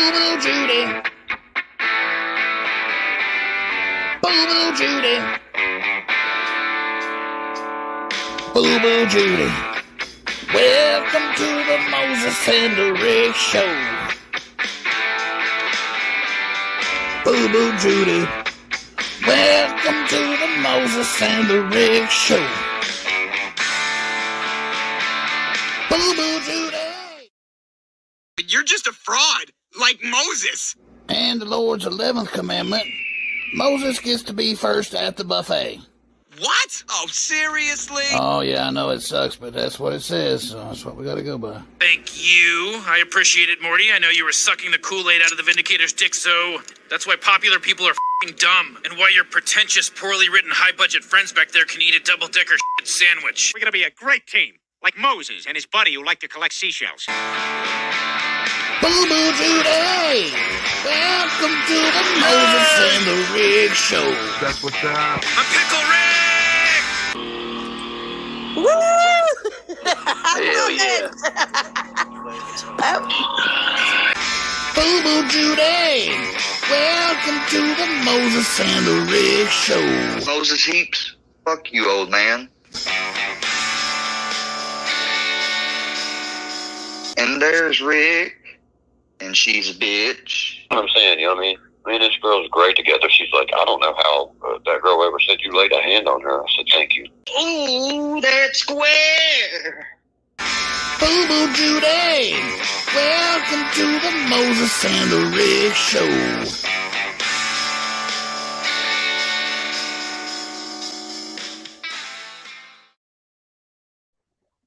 Boo-boo Judy. Boo-boo Judy. Boo-boo Judy. Welcome to the Moses and the Rick Show. Boo-boo Judy. Welcome to the Moses and the Rick Show. Boo-boo Judy. You're just a fraud, like Moses. And the Lord's 11th commandment, Moses gets to be first at the buffet. What? Oh, seriously? Oh, yeah, I know it sucks, but that's what it says, so that's what we gotta go by. Thank you. I appreciate it, Morty. I know you were sucking the Kool-Aid out of the Vindicator's dick, so that's why popular people are f***ing dumb, and why your pretentious, poorly written, high-budget friends back there can eat a double-decker shit sandwich. We're gonna be a great team, like Moses and his buddy who like to collect seashells. Boo-boo Judy! Welcome to the Moses and the Rick Show. That's what's up. I'm Pickle Rick! Woo! Hell yeah. Boo-boo Judy! Welcome to the Moses and the Rick Show. Moses Heaps, fuck you, old man. And there's Rick, and she's a bitch. I'm saying, you know what I mean? Me and this girl's great together. She's like, I don't know how that girl ever said you laid a hand on her. I said, thank you. Ooh, that square. Boo-boo Judy! Welcome to the Moses and the Rick Show.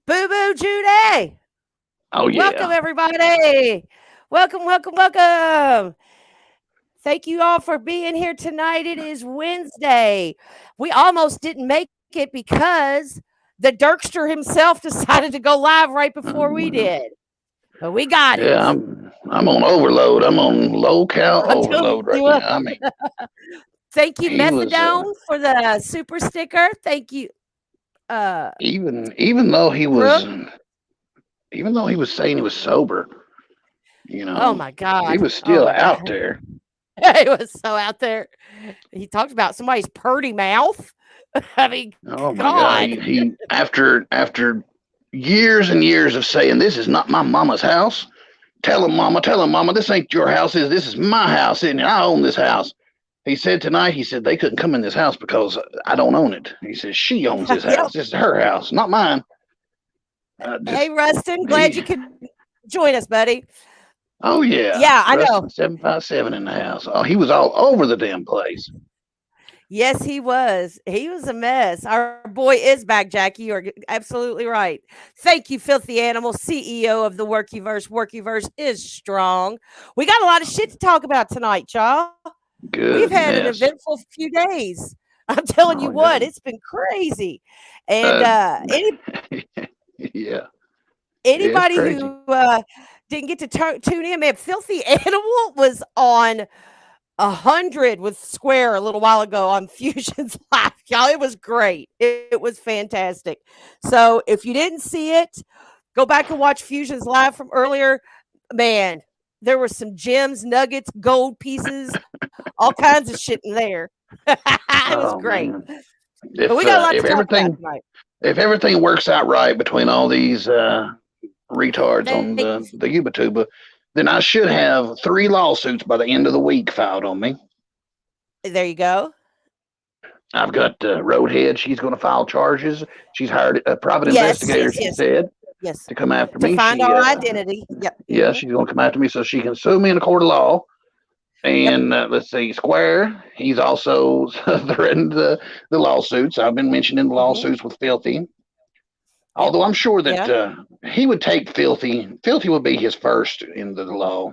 Boo-boo Judy! Oh, yeah. Welcome, everybody. Welcome. Thank you all for being here tonight. It is Wednesday. We almost didn't make it because the Dirkster himself decided to go live right before we did. But we got it. Yeah, I'm on overload. I'm on low count overload right now. I mean, thank you, he was, Methadone, for the super sticker. Thank you. even though he was saying he was sober, you know. Oh my God. He was still out there. He was so out there. He talked about somebody's purty mouth. I mean, oh my God. He after years and years of saying, this is not my mama's house. Tell him, mama, this ain't your house. This is my house, and I own this house. He said tonight, they couldn't come in this house because I don't own it. He says, she owns this house. This is her house, not mine. Hey, Rustin, glad you could join us, buddy. Oh, yeah. Yeah, I know. 757 in the house. Oh, he was all over the damn place. Yes, he was. He was a mess. Our boy is back, Jackie. You're absolutely right. Thank you, Filthy Animal, CEO of the Workyverse. Workyverse is strong. We got a lot of shit to talk about tonight, y'all. Good. We've had an eventful few days. I'm telling you what, it's been crazy. And yeah. Anybody who didn't get to tune in, man, Filthy Animal was on 100 with Square a little while ago on Fusion's Live. Y'all, it was great. It was fantastic. So if you didn't see it, go back and watch Fusion's Live from earlier. Man, there were some gems, nuggets, gold pieces, all kinds of shit in there. It was great. If, but we got a lot to talk about tonight. If everything works out right between all these retards on the YouTuber, then I should have 3 lawsuits by the end of the week filed on me. There you go. I've got Roadhead. She's going to file charges. She's hired a private investigator, she said, to come after me. To find our identity. Yep. Yeah, she's going to come after me so she can sue me in a court of law. And let's see, Square, he's also threatened the lawsuits. I've been mentioning the lawsuits with Filthy. Although I'm sure that he would take Filthy. Filthy would be his first into the law.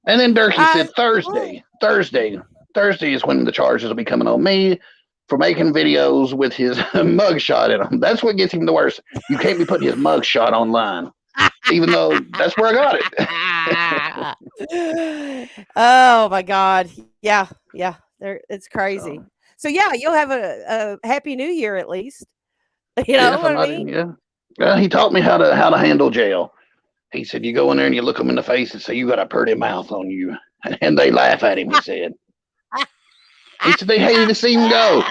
And then Derkie said Thursday is when the charges will be coming on me for making videos with his mugshot in them. That's what gets him the worst. You can't be putting his mugshot online, even though that's where I got it. Oh my God. Yeah. It's crazy. So yeah, you'll have a happy new year at least. You know what I mean? Yeah. He taught me how to handle jail. He said, you go in there and you look them in the face and say, you got a pretty mouth on you. And they laugh at him, he said. He said they hated to see him go.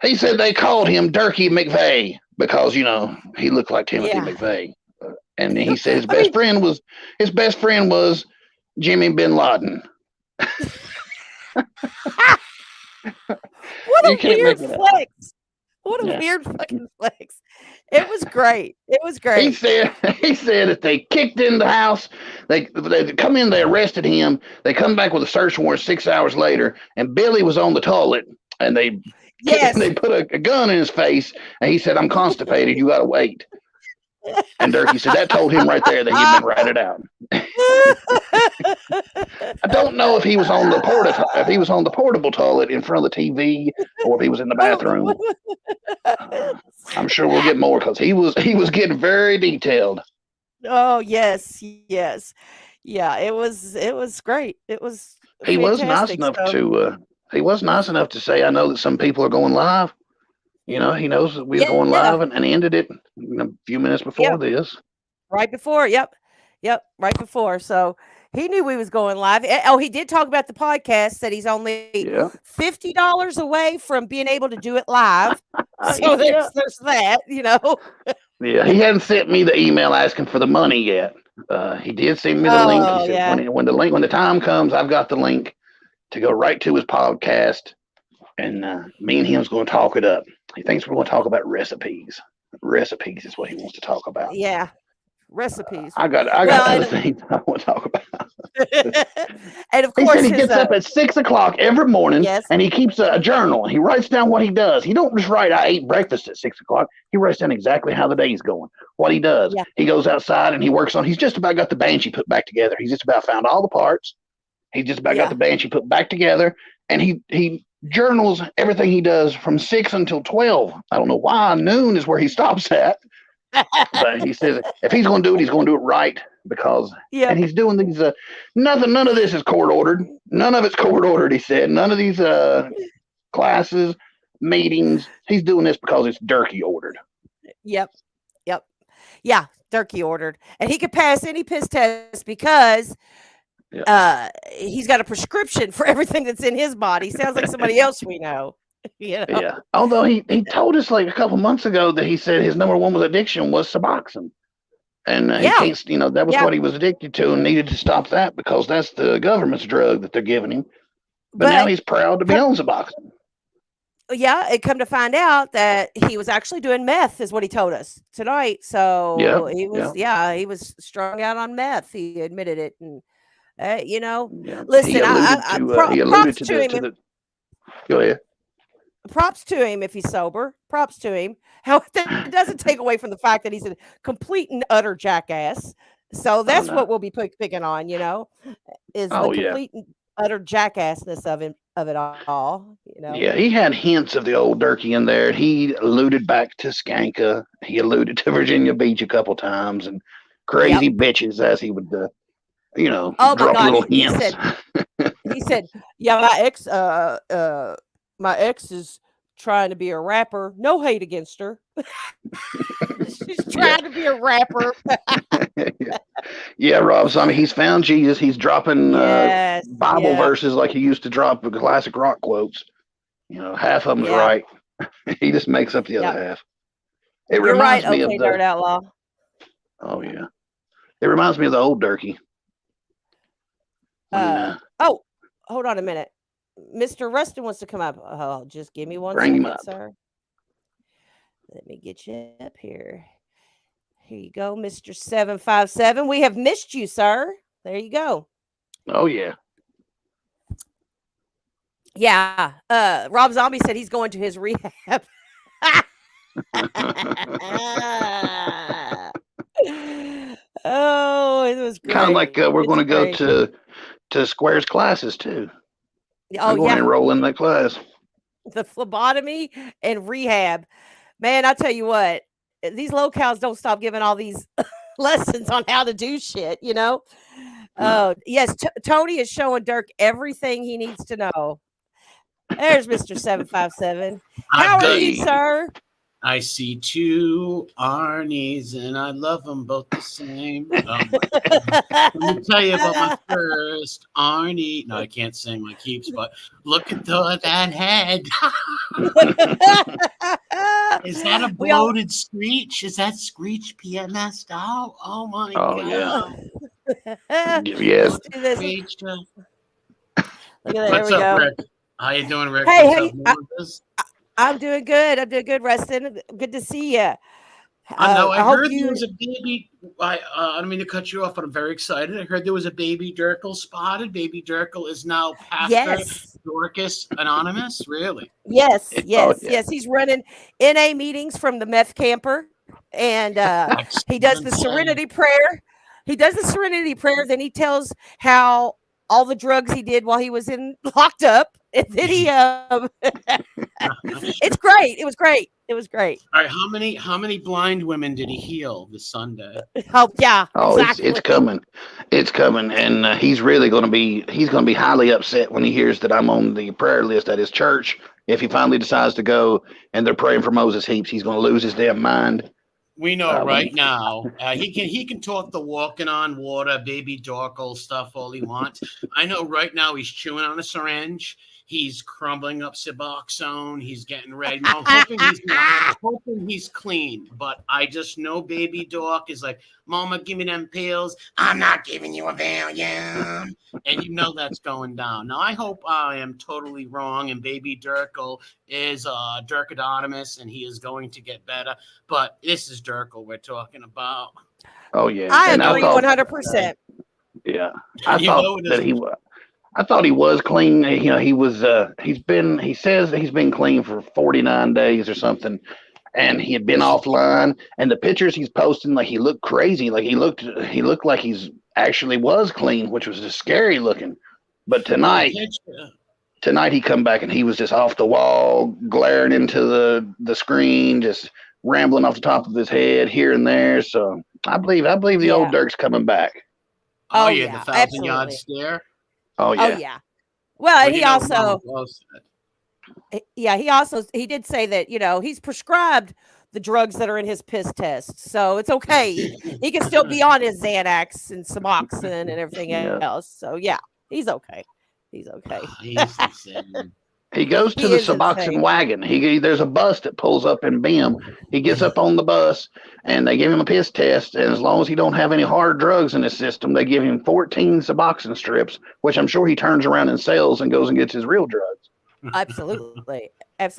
He said they called him Derkie McVeigh because, he looked like Timothy McVeigh. And he said his best friend was Jimmy Bin Laden. What a weird flex. What a weird fucking flex. It was great. It was great. He said that they kicked in the house. They come in, they arrested him. They come back with a search warrant 6 hours later, and Billy was on the toilet, and they put a gun in his face, and he said, I'm constipated. You got to wait. And Derkie said that told him right there that he'd been ratted out. I don't know if he was on the portable toilet in front of the TV or if he was in the bathroom. I'm sure we'll get more because he was getting very detailed. Oh yes. Yeah, it was great. It was he was nice enough to say, I know that some people are going live. He knows that we were going live and ended it a few minutes before this. Right before, yep, right before. So he knew we was going live. Oh, he did talk about the podcast, said he's only $50 away from being able to do it live. So there's that, Yeah, he hadn't sent me the email asking for the money yet. He did send me the link. He said, when the time comes, I've got the link to go right to his podcast. And me and him's going to talk it up. He thinks we're going to talk about recipes. Recipes is what he wants to talk about. Yeah, recipes. I got other things I want to talk about. And of course, he gets up at 6 o'clock every morning, and he keeps a journal. He writes down what he does. He don't just write, I ate breakfast at 6 o'clock. He writes down exactly how the day's going, what he does. Yeah. He goes outside and he works on. He's just about got the Banshee put back together. He's just about found all the parts. He's just about got the Banshee put back together, and he journals everything he does from 6 until 12. I don't know why noon is where he stops at. But he says if he's going to do it, he's going to do it right because and he's doing these none of this is court ordered. None of it's court ordered, he said. None of these classes, meetings. He's doing this because it's Derkie ordered. Yep. Yeah, Derkie ordered. And he could pass any piss test because he's got a prescription for everything that's in his body. Sounds like somebody else we know. Yeah. Although he told us like a couple months ago that he said his number one addiction was Suboxone, and he can't. That was what he was addicted to and needed to stop that because that's the government's drug that they're giving him. But now he's proud to be on Suboxone. Yeah, it come to find out that he was actually doing meth, is what he told us tonight. So he was strung out on meth. He admitted it, and listen, props to him. Go ahead. Props to him if he's sober. Props to him. How that doesn't take away from the fact that he's a complete and utter jackass. So that's what we'll be picking on, is the complete and utter jackassness of it all. Yeah, he had hints of the old Derkie in there. He alluded back to Skanka. He alluded to Virginia Beach a couple times and crazy bitches, as he would, drop little hints. He said, yeah, my ex is trying to be a rapper. No hate against her. She's trying to be a rapper. Yeah, Rob. So, he's found Jesus. He's dropping Bible verses like he used to drop the classic rock quotes. Half of them's right. He just makes up the other half. It reminds me of the Nerd Outlaw. Oh yeah, it reminds me of the old Derkie. Hold on a minute. Mr. Rustin wants to come up. Oh, just give me one second, sir. Let me get you up here. Here you go, Mr. 757. We have missed you, sir. There you go. Oh, yeah. Yeah. Rob Zombie said he's going to his rehab. Oh, it was great. Kind of like we're going to go to Square's classes, too. I'm going to enroll in that class. The phlebotomy and rehab. Man, I tell you what, these locals don't stop giving all these lessons on how to do shit, Oh, yes. Tony is showing Dirk everything he needs to know. There's Mr. 757. How are you, sir? I see two Arnies, and I love them both the same. Let me tell you about my first Arnie. No, I can't sing like Heaps, but look at that head. Is that a bloated Screech? Is that Screech PMS'd out? Oh my God. Yes. Let's do this. Screech. Look at that. What's Here we up, go. Rick? How you doing, Rick? Hey, What's up, I'm doing good. I'm doing good, Rustin. Good to see you. I know. I hope heard you. there was a baby. I don't mean to cut you off, but I'm very excited. I heard there was a baby Durkle spotted. Baby Durkle is now Pastor Dorcas Anonymous. Really? Yes. yeah. Yes. He's running NA meetings from the meth camper, and he does the Serenity Prayer. He does the Serenity Prayer. Then he tells how all the drugs he did while he was locked up, and then he. It's great. It was great. It was great. All right, how many blind women did he heal this Sunday? Oh yeah. Oh, exactly. it's coming. It's coming, and he's really going to be highly upset when he hears that I'm on the prayer list at his church. If he finally decides to go, and they're praying for Moses Heaps, he's going to lose his damn mind. We know right now. He can talk the walking on water, baby Dorkle stuff all he wants. I know right now he's chewing on a syringe. He's crumbling up Suboxone. He's getting ready. Now, I'm hoping he's clean, but I just know baby Dork is like, Mama, give me them pills. I'm not giving you a Valium. And you know that's going down. Now, I hope I am totally wrong and baby Durkle is Durkadonomus and he is going to get better. But this is Durkle we're talking about. Oh, yeah. I agree 100%. Yeah. I thought he was clean. You know, he says that he's been clean for 49 days or something. And he had been offline, and the pictures he's posting, like he looked crazy. Like he looked like he's actually was clean, which was just scary looking. But tonight he come back and he was just off the wall, glaring into the screen, just rambling off the top of his head here and there. So I believe the old Dirk's coming back. Oh yeah, the 1,000-yard stare. Oh yeah. Oh yeah. Well, he also. Yeah, he did say that, you know, he's prescribed the drugs that are in his piss test. So it's okay. He can still be on his Xanax and Suboxone and everything else. So yeah, he's okay. He's okay. He's insane. He goes to the Suboxone wagon. There's a bus that pulls up in Bim. He gets up on the bus and they give him a piss test. And as long as he don't have any hard drugs in his system, they give him 14 Suboxone strips, which I'm sure he turns around and sells and goes and gets his real drugs. Absolutely. And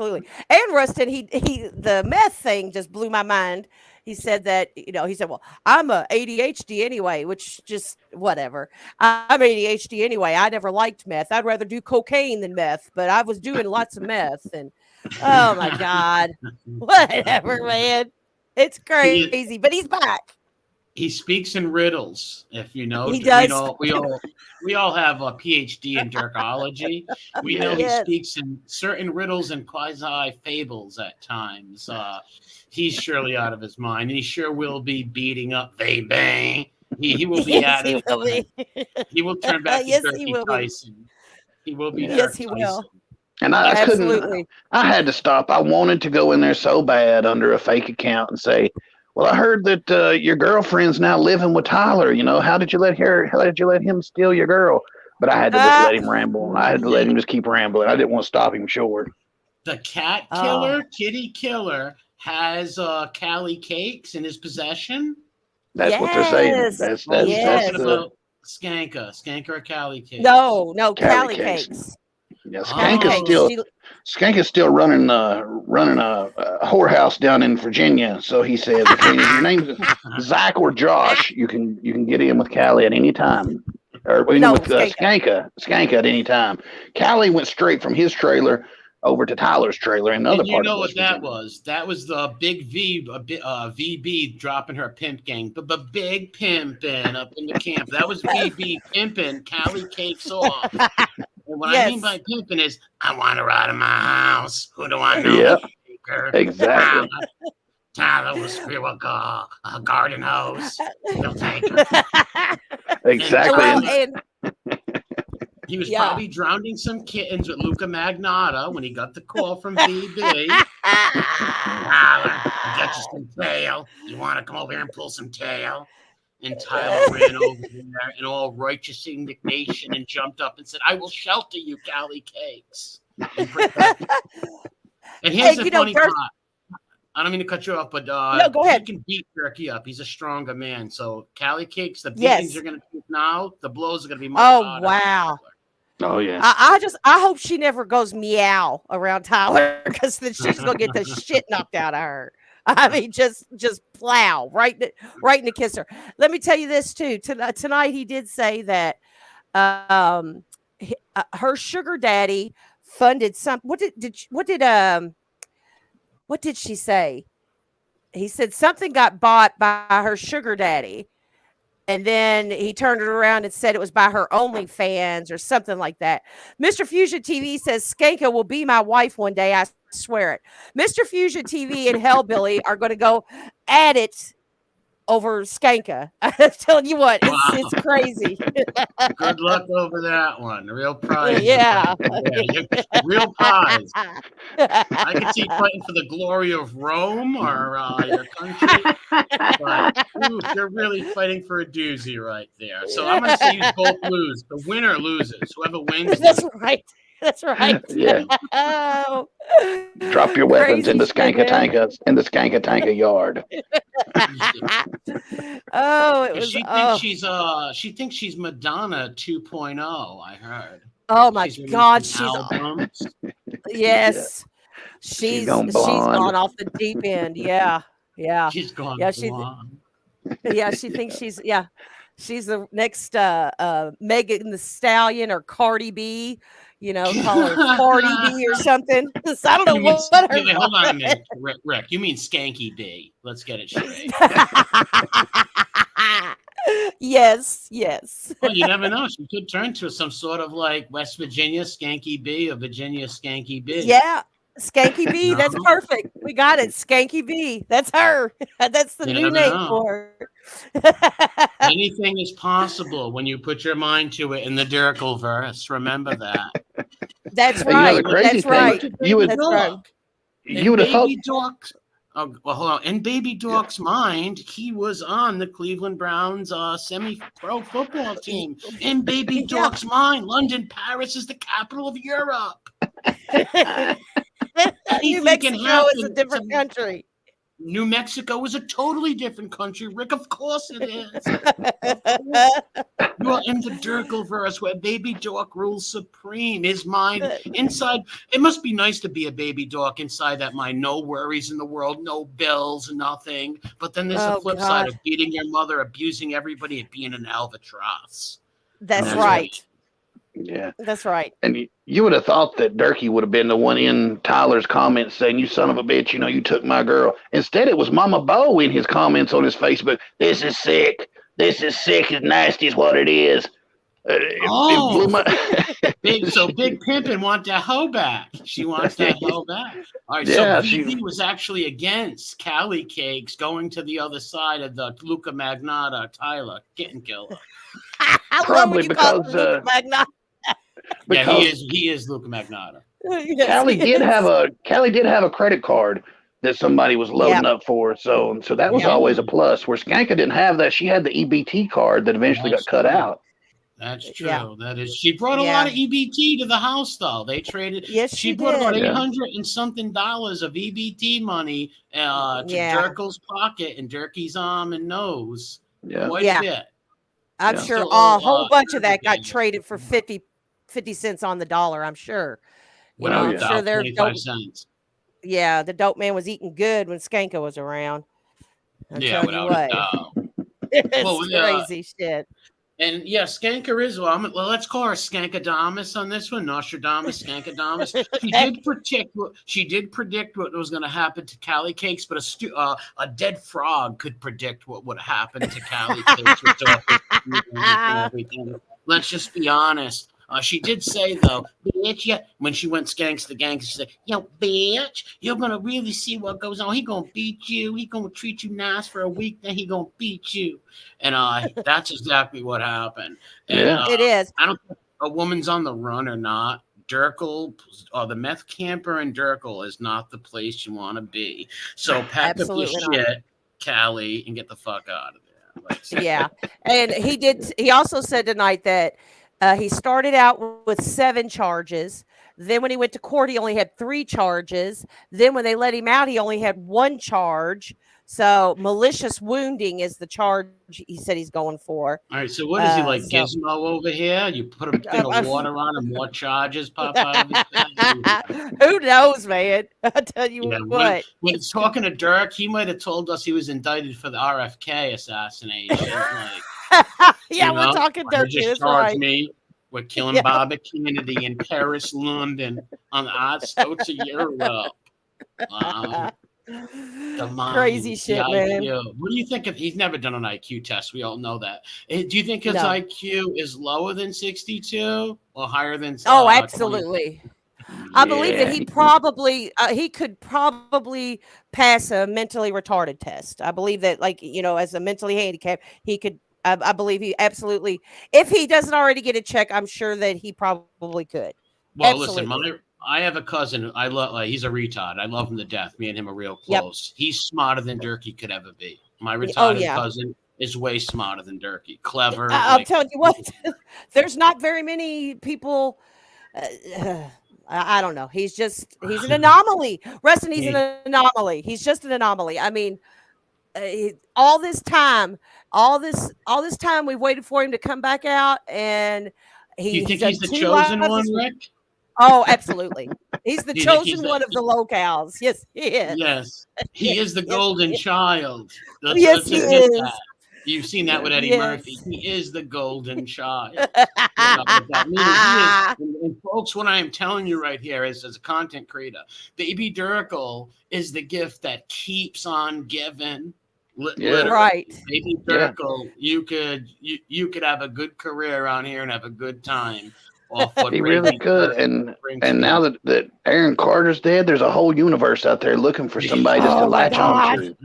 Rustin, he the meth thing just blew my mind. He said that, you know, he said, well, I'm a ADHD anyway, which just whatever. I'm ADHD anyway. I never liked meth. I'd rather do cocaine than meth, but I was doing lots of meth. And oh my God, whatever, man. It's crazy, but he's back. He speaks in riddles. If you know, he does. We all have a PhD in Dirkology. We know he speaks in certain riddles and quasi fables at times. He's surely out of his mind, and he sure will be beating up Bang. He will be at it. He will turn back to Derkie Tyson. He will be. Yes, he will. And I couldn't. I had to stop. I wanted to go in there so bad under a fake account and say, well, I heard that your girlfriend's now living with Tyler. You know, how did you let him steal your girl? But I had to just let him ramble. I had to let him just keep rambling. I didn't want to stop him short. The cat killer, kitty killer, has Callie cakes in his possession. That's what they're saying. That's talking about Skanka or Callie cakes. No, Callie cakes. Yeah, Skank is still running a whorehouse down in Virginia. So he says, if your name's Zach or Josh, you can get in with Callie at any time, or with Skanka at any time. Callie went straight from his trailer over to Tyler's trailer in another part. You know what that was? That was the big VB dropping her pimp gang, but big pimping up in the camp. That was VB pimping Callie cakes off. And what I mean by pimping is, I want to ride in my house. Who do I know? Yeah, exactly. Tyler will screw a garden hose. He'll take her. Exactly. He was probably drowning some kittens with Luca Magnotta when he got the call from VB. Tyler, I got you some tail. You want to come over here and pull some tail? And Tyler ran over there in all righteous indignation and jumped up and said, I will shelter you, Callie Cakes. And protect you. And here's the funny part. I don't mean to cut you off, but no, go ahead. He can beat Derkie up. He's a stronger man. So Callie Cakes, the beatings are going to take now. The blows are going to be much harder. Wow. Oh yeah. I hope she never goes meow around Tyler, because then she's gonna get the shit knocked out of her. I mean, just plow right in the kisser. Let me tell you this too. Tonight he did say that her sugar daddy funded some. What did she say? He said something got bought by her sugar daddy. And then he turned it around and said it was by her OnlyFans or something like that. Mr. Fusion TV says Skanka will be my wife one day. I swear it. Mr. Fusion TV and Hellbilly are going to go at it over Skanka. I'm telling you what, it's crazy. Good luck over that one. Real prize. Yeah. Real prize. I could see fighting for the glory of Rome or your country. But they're really fighting for a doozy right there. So I'm going to say you both lose. The winner loses. Whoever wins. That's right. That's right. Yeah. Oh. Drop your weapons in the Skanka Tanka yard. Oh, it was. She thinks she's Madonna 2.0. I heard. Oh my God, she's albums. Yes, she's gone off the deep end. Yeah. She's gone. Yeah, she thinks she's the next Megan the Stallion or Cardi B. You know, call her Cardi B or something. So I don't know what her. Hold on a minute, Rick. You mean Skanky B? Let's get it straight. Yes. Well, you never know. She could turn to some sort of like West Virginia Skanky B or Virginia Skanky B. Yeah, Skanky B. That's perfect. We got it. Skanky B. That's her. That's the new name for her. Anything is possible when you put your mind to it in the Derkelverse. Remember that. That's right. That's right. You would have thought. Oh, well, hold on. In Baby Dork's mind, he was on the Cleveland Browns semi-pro football team. In Baby Dork's mind, London, Paris is the capital of Europe. New Mexico is a different country. New Mexico is a totally different country, Rick. Of course it is. You are in the Derkelverse where Baby Dork rules supreme. His mind inside. It must be nice to be a Baby Dork inside that mind. No worries in the world, no bills, nothing. But then there's the flip side of beating your mother, abusing everybody, and being an albatross. That's right. Yeah, that's right. And you would have thought that Derkie would have been the one in Tyler's comments saying, "You son of a bitch, you took my girl." Instead, it was Mama Bo in his comments on his Facebook. This is sick. This is sick. As nasty as what it is. Big Pimpin' want that hoe back. She wants that hoe back. All right, so BB was actually against Callie Cakes going to the other side of the Luca Magnotta Tyler kitten killer. Probably because he is Luca Magnotta. Yes, Callie did have a credit card that somebody was loading up for, so that was always a plus. Where Skanka didn't have that, she had the EBT card that eventually got cut out. That's true. Yeah. That is. She brought a lot of EBT to the house, though. They traded. Yes, she brought about $800 and something of EBT money to Derkel's pocket and Derkie's arm and nose. Yeah, quite a bit. I'm sure a whole bunch of that got traded for 50 cents on the dollar. I'm sure. I'm sure they're 25 cents. Yeah, the dope man was eating good when Skanka was around. Without a doubt. It's crazy shit. And Skanka is let's call her Skankadamus on this one. Nostradamus, Skankadamus. She did predict what was going to happen to Callie Cakes, but a dead frog could predict what would happen to Callie Cakes. Let's just be honest. She did say, though, bitch, when she went skanks to gangs, she said, yo, bitch, you're going to really see what goes on. He going to beat you. He going to treat you nice for a week, then he going to beat you. And that's exactly what happened. And, it is. I don't know if a woman's on the run or not. Derkel or the meth camper in Derkel is not the place you want to be. So pack up your Absolutely not. shit, Callie, and get the fuck out of there. Like, Yeah, and he did. He also said tonight that he started out with 7 charges. Then when he went to court, he only had 3 charges. Then when they let him out, he only had 1 charge. So malicious wounding is the charge he said he's going for. all right, so what is he like, So Gizmo over here? You put a thing of water on him, more charges pop out of his head. who knows, man? I tell you Yeah, what. when it's talking to Dirk, he might have told us he was indicted for the RFK assassination. Like, Yeah, you we're know, talking or Dirty. just That's charged right. me with killing Yeah. Bobby Kennedy in Paris, London on the outskirts of Europe. The mind, Crazy the shit, man. IQ. What do you think of? He's never done an IQ test. We all know that. Do you think his No. IQ is lower than 62 or higher than? Oh, 20? absolutely. I believe that he could probably pass a mentally retarded test. I believe that, like, as a mentally handicapped, he could. I believe he absolutely. If he doesn't already get a check, I'm sure that he probably could. Well, Absolutely. listen, I have a cousin. I love. He's a retard. I love him to death. Me and him are real Yep. close. He's smarter than Derkie could ever be. My retarded yeah. cousin is way smarter than Derkie. Clever. I'll like- tell you what. There's not very many people. I don't know. He's an anomaly. Rustin, he's an anomaly. He's just an anomaly. I mean, all this time we've waited for him to come back out, and Do you think done he's the 2 chosen lives one, this week. Rick? Oh, absolutely. He's the Do you think he's chosen one of the locales. Yes, he is. Yes, he is the Yes, golden he- child. Yes, he admit is. that. You've seen that with Eddie Yes. Murphy. He is the golden child. You know, but that means he is. And folks, what I am telling you right here is, as a content creator, Baby Derkel is the gift that keeps on giving. Literally. Right. Baby Derkel, you could have a good career around here and have a good time. Off what He really Baby could. Derkel brings And to now you. that Aaron Carter's dead, there's a whole universe out there looking for somebody just to Oh, my latch on God. to.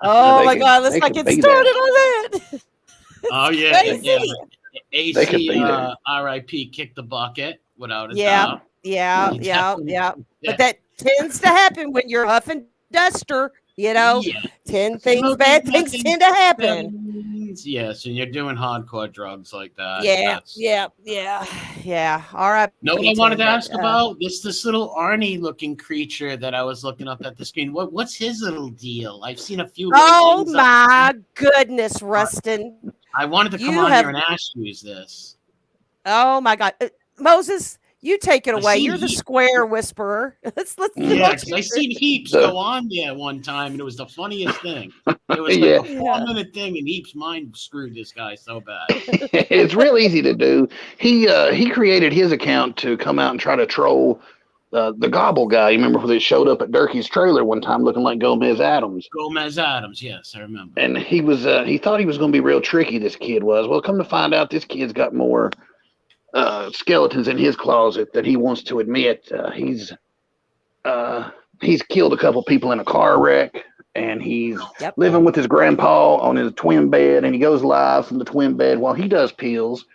Oh They my could- God, let's they not could get be started there. on that. Oh yeah, Crazy. yeah. They could AC, be there. RIP, kicked the bucket without a Yeah, doubt. yeah, He yeah, definitely- yeah. But that tends to happen when you're huff and duster. Yeah. Bad Smoking things nothing tend to happen. happens. Yes, and you're doing hardcore drugs like that. Yeah, That's- yeah. All right. Know what I wanted to ask about? This little Arnie looking creature that I was looking up at the screen. What's his little deal? I've seen a few. little Oh things my goodness, Rustin. I wanted to come You on have- here and ask you this. Oh my God. Moses, you take it I away. seen You're the Heaps. square whisperer. Let's Yeah, because I seen Heaps go on there one time, and it was the funniest thing. It was like Yeah. a 4-minute thing, and Heaps' mind screwed this guy so bad. It's real easy to do. He created his account to come out and try to troll the Gobble guy. You remember when they showed up at Durkee's trailer one time looking like Gomez Adams? Gomez Adams, yes, I remember. And he thought he was going to be real tricky, this kid was. Well, come to find out, this kid's got more skeletons in his closet that he wants to admit. He's killed a couple people in a car wreck, and he's living with his grandpa on his twin bed, and he goes live from the twin bed while he does pills.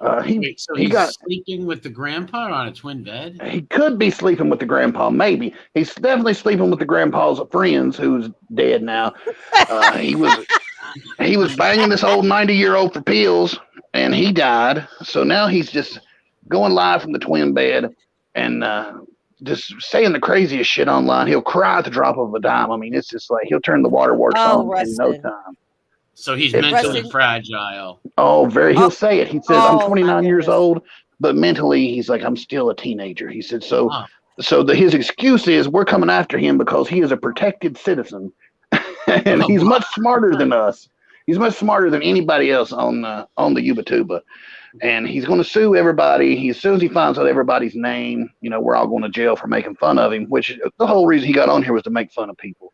Wait, so he's sleeping with the grandpa on a twin bed? He could be sleeping with the grandpa, maybe. He's definitely sleeping with the grandpa's friends, who's dead now. He was banging this old 90-year-old for pills, and he died. So now he's just going live from the twin bed and just saying the craziest shit online. He'll cry at the drop of a dime. I mean, it's just like he'll turn the waterworks on in no time. So he's It's mentally Rustin. fragile. Oh, he'll say it. He says, Oh, I'm 29 my years goodness. old, but mentally he's like, I'm still a teenager. He said, so Wow. his excuse is we're coming after him because he is a protected citizen. And he's much smarter than us. He's much smarter than anybody else on the Ubatuba. And he's going to sue everybody. As soon as he finds out everybody's name, we're all going to jail for making fun of him, which the whole reason he got on here was to make fun of people.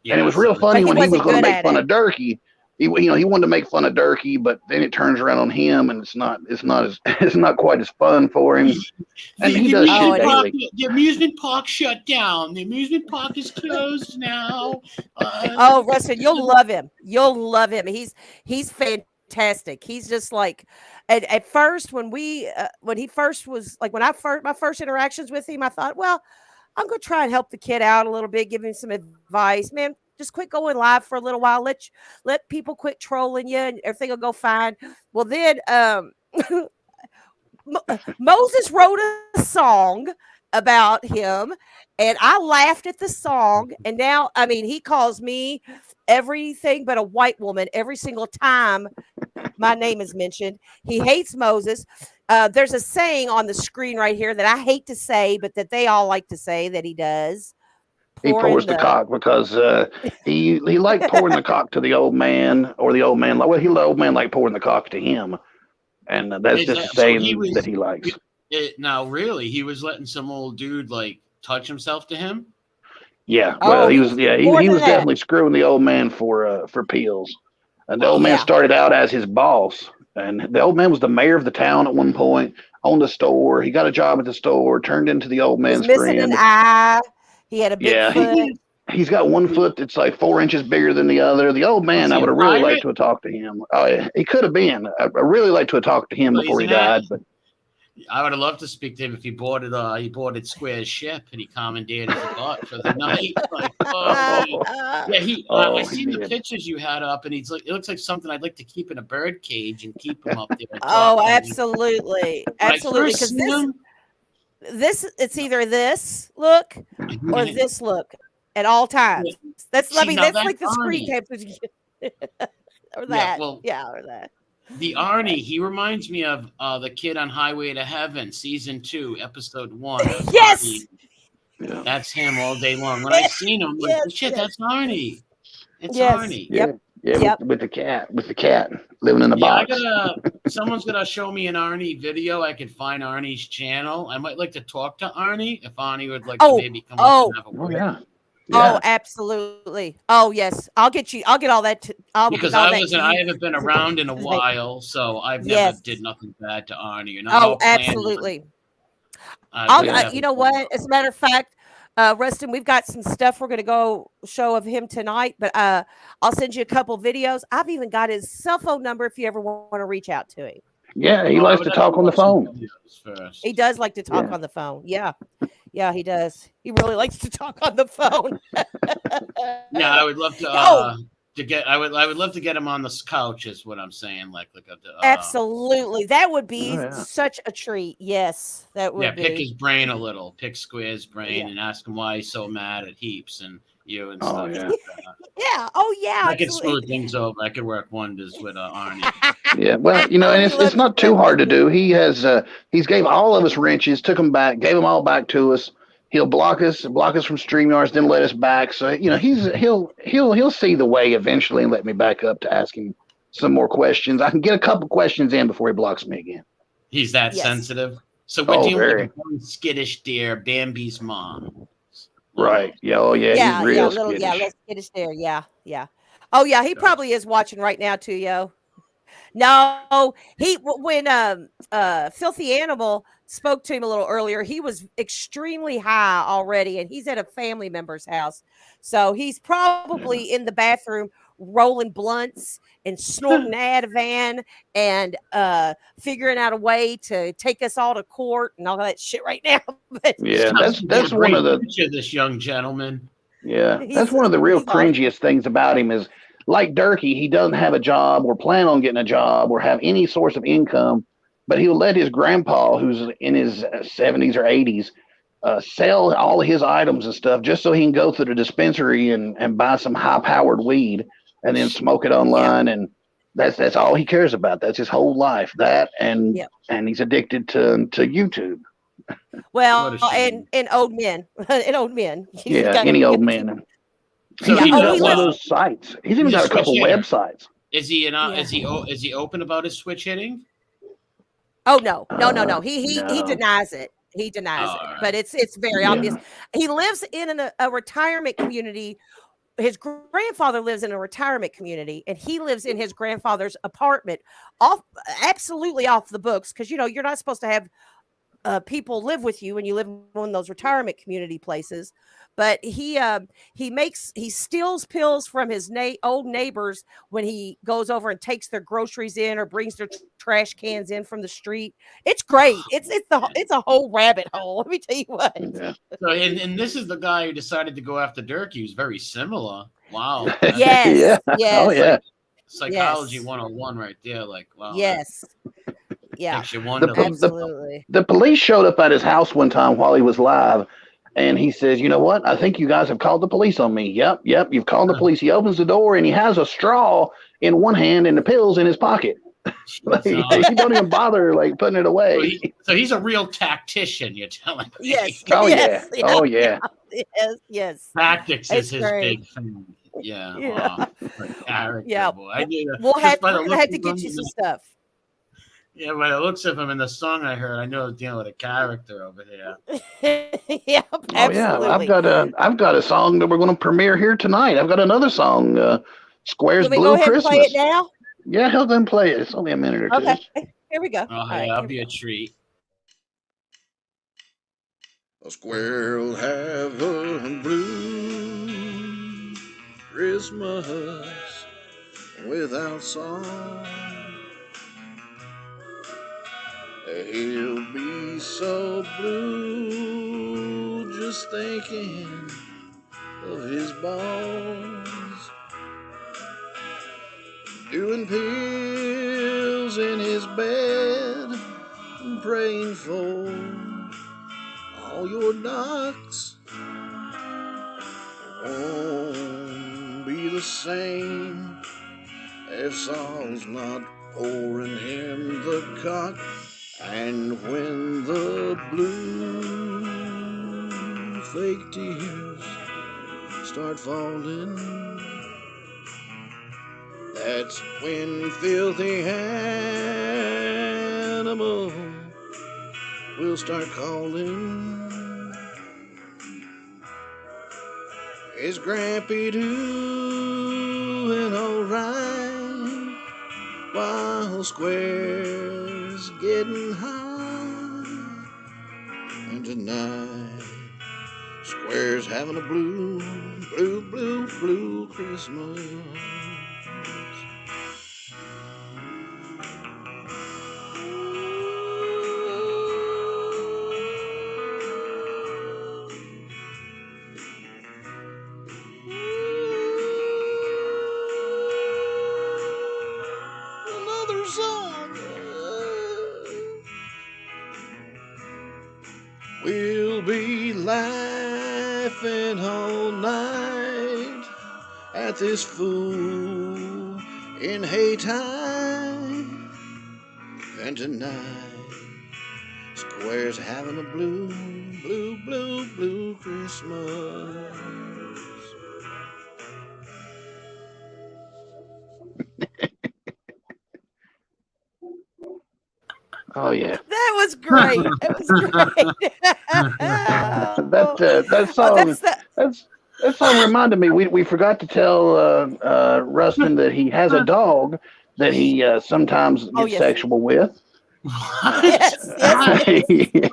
And it was real funny when he was going to make fun of Durkee. He wanted to make fun of Durkee, but then it turns around on him, and it's not quite as fun for him. And he does shit daily. The amusement park shut down. The amusement park is closed now. Oh, Rustin, you'll love him. You'll love him. He's fantastic. fantastic. He's just like, at first when he first was like, my first interactions with him, I thought, well, I'm gonna try and help the kid out a little bit, give him some advice. Man, just quit going live for a little while. Let people quit trolling you, and everything will go fine. Well, then Moses wrote a song about him, and I laughed at the song. And now, I mean, he calls me everything but a white woman every single time my name is mentioned. He hates Moses. There's a saying on the screen right here that I hate to say, but that they all like to say that he does. He pours the cock because he liked pouring the cock to the old man, or the old man. Well, the old man liked pouring the cock to him, and that's just a saying that he likes. Now, really, he was letting some old dude like touch himself to him. Yeah, well, he was definitely screwing the old man for pills. And the old man started out as his boss, and the old man was the mayor of the town at one point. Owned a store. He got a job at the store. Turned into the old man's missing friend. An eye. He had a big foot. He's got one foot that's like 4 inches bigger than the other. The old man, I would have really liked to have talked to him. He could have been. I really like to have talked to him before he died, but. I would have loved to speak to him if he boarded Square's ship and he commandeered his butt for the night. Like, I seen the pictures you had up, and it looks like something I'd like to keep in a bird cage and keep him up there. Oh, absolutely, absolutely. Because it's either this look or this look at all times. That's like the screen captures. Or that, or that. The Arnie, he reminds me of the kid on Highway to Heaven, season 2, episode 1. Yes, Arnie. That's him all day long. When I seen him, that's Arnie. It's Arnie. With the cat living in the box. Someone's gonna show me an Arnie video. I could find Arnie's channel. I might like to talk to Arnie if Arnie would like to maybe come up and have a word. Yeah. Oh, absolutely. Oh, yes. I'll get all that. Because I haven't been around in a while, so I've never did nothing bad to Arnie. Absolutely. You know what? As a matter of fact, Rustin, we've got some stuff we're going to go show of him tonight, but I'll send you a couple videos. I've even got his cell phone number if you ever want to reach out to him. Yeah, he likes to talk on the phone. He does like to talk on the phone. Yeah. Yeah, he does. He really likes to talk on the phone. Yeah, I would love to I would love to get him on the couch, is what I'm saying. Absolutely. That would be such a treat. Yes, that would be. Pick his brain a little. Pick Square's brain and ask him why he's so mad at Heaps and you and stuff. Yeah. Oh, yeah. I could smooth things over. I could work wonders with Arnie. Yeah, well, and it's not too hard to do. He's gave all of us wrenches, took them back, gave them all back to us. He'll block us from StreamYards, then let us back. So he'll see the way eventually and let me back up to ask him some more questions. I can get a couple questions in before he blocks me again. He's that sensitive. So we're dealing with a skittish dear, Bambi's mom. Right. Yeah. Oh yeah. He's real skittish. Little skittish there. Yeah. Oh yeah. He probably is watching right now too, yo. No, when Filthy Animal spoke to him a little earlier, he was extremely high already, and he's at a family member's house. So he's probably in the bathroom rolling blunts and snorting Ativan and figuring out a way to take us all to court and all that shit right now. But that's one of the this young gentleman. Yeah, that's one of the real cringiest things about him is, like Derkie, he doesn't have a job or plan on getting a job or have any source of income, but he'll let his grandpa, who's in his 70s or 80s, sell all of his items and stuff just so he can go through the dispensary and buy some high-powered weed and then smoke it online. And that's all he cares about. That's his whole life. That and he's addicted to YouTube. Well, and old men. And old men. Any old men. So he's got one of those sites. He's even got a couple websites. Is he is he open about his switch hitting? Oh no. He denies it. He denies it. But it's very obvious. He lives in a retirement community. His grandfather lives in a retirement community, and he lives in his grandfather's apartment, absolutely off the books, because you're not supposed to have people live with you when you live in one of those retirement community places. But he steals pills from his old neighbors when he goes over and takes their groceries in or brings their trash cans in from the street. It's great. It's a whole rabbit hole. Let me tell you what. Yeah. So, and this is the guy who decided to go after Derkie. He was very similar. Wow. Yes. Yeah. Yes. Oh yeah. Psychology Yes. 101 right there. Like, wow. Yes. Yeah. Makes you wonder. Absolutely. The police showed up at his house one time while he was live, and he says, "You know what? I think you guys have called the police on me." Yep, you've called the police. He opens the door and he has a straw in one hand and the pills in his pocket. He don't even bother like putting it away. So he's a real tactician. You're telling me? Yes. Oh yes, yeah. Oh yeah. Yes. Tactics It's is his great. big thing. Yeah. Yeah. Character, Yeah. boy. I knew that. We're Just by the gonna look have to of get him you in some the- stuff. Yeah, by the looks of him in the song I heard, I know I was dealing with a character over here. Yeah, Oh absolutely. yeah. I've got a song that we're going to premiere here tonight. I've got another song, Square's Let me go Blue ahead Christmas. and play it now. Yeah, help them play it. It's only a minute or two. Okay. Here we go. Oh, All hey, right, that'll here be we a go. treat. A square will have a blue Christmas without song. He'll be so blue just thinking of his bones. Doing pills in his bed and praying for all your knocks won't be the same if Saul's not pouring him the cock. And when the blue fake tears start falling, that's when filthy animal will start calling. Is Grampy doing alright while Square's getting high? And tonight Square's having a blue Christmas. Another song. We'll be laughing all night at this fool in haytime. And tonight Square's having a blue Christmas. Oh yeah. That was great. That was great. That song. That song reminded me. We forgot to tell Rustin that he has a dog that he sometimes gets sexual with. Yes.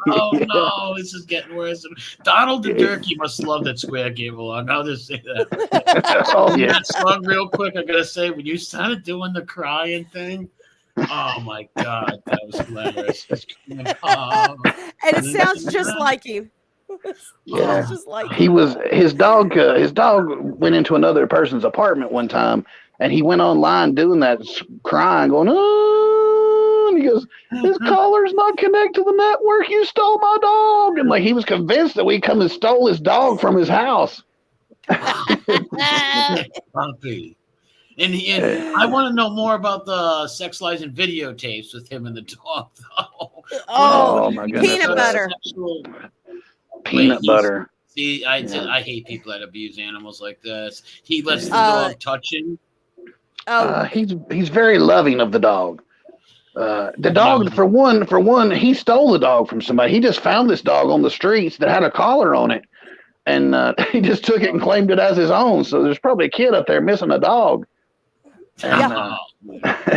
Oh no, this is getting worse. Donald the Derkie must love that Square came along. I'll just say that. Oh yeah. That song real quick. I gotta say, when you started doing the crying thing, oh my god, that was hilarious. And it sounds just like him. Yeah. Just like He was his dog went into another person's apartment one time, and he went online doing that, crying, going, "Oh," and he goes, "His collar's not connected to the network. You stole my dog." And like he was convinced that we come and stole his dog from his house. Puppy. And I want to know more about the sex lies and videotapes with him and the dog, though. Oh, my goodness. peanut butter. Peanut butter. See, I hate people that abuse animals like this. He lets the dog touch him. He's very loving of the dog. The dog, for one, he stole the dog from somebody. He just found this dog on the streets that had a collar on it, and he just took it and claimed it as his own. So there's probably a kid up there missing a dog. And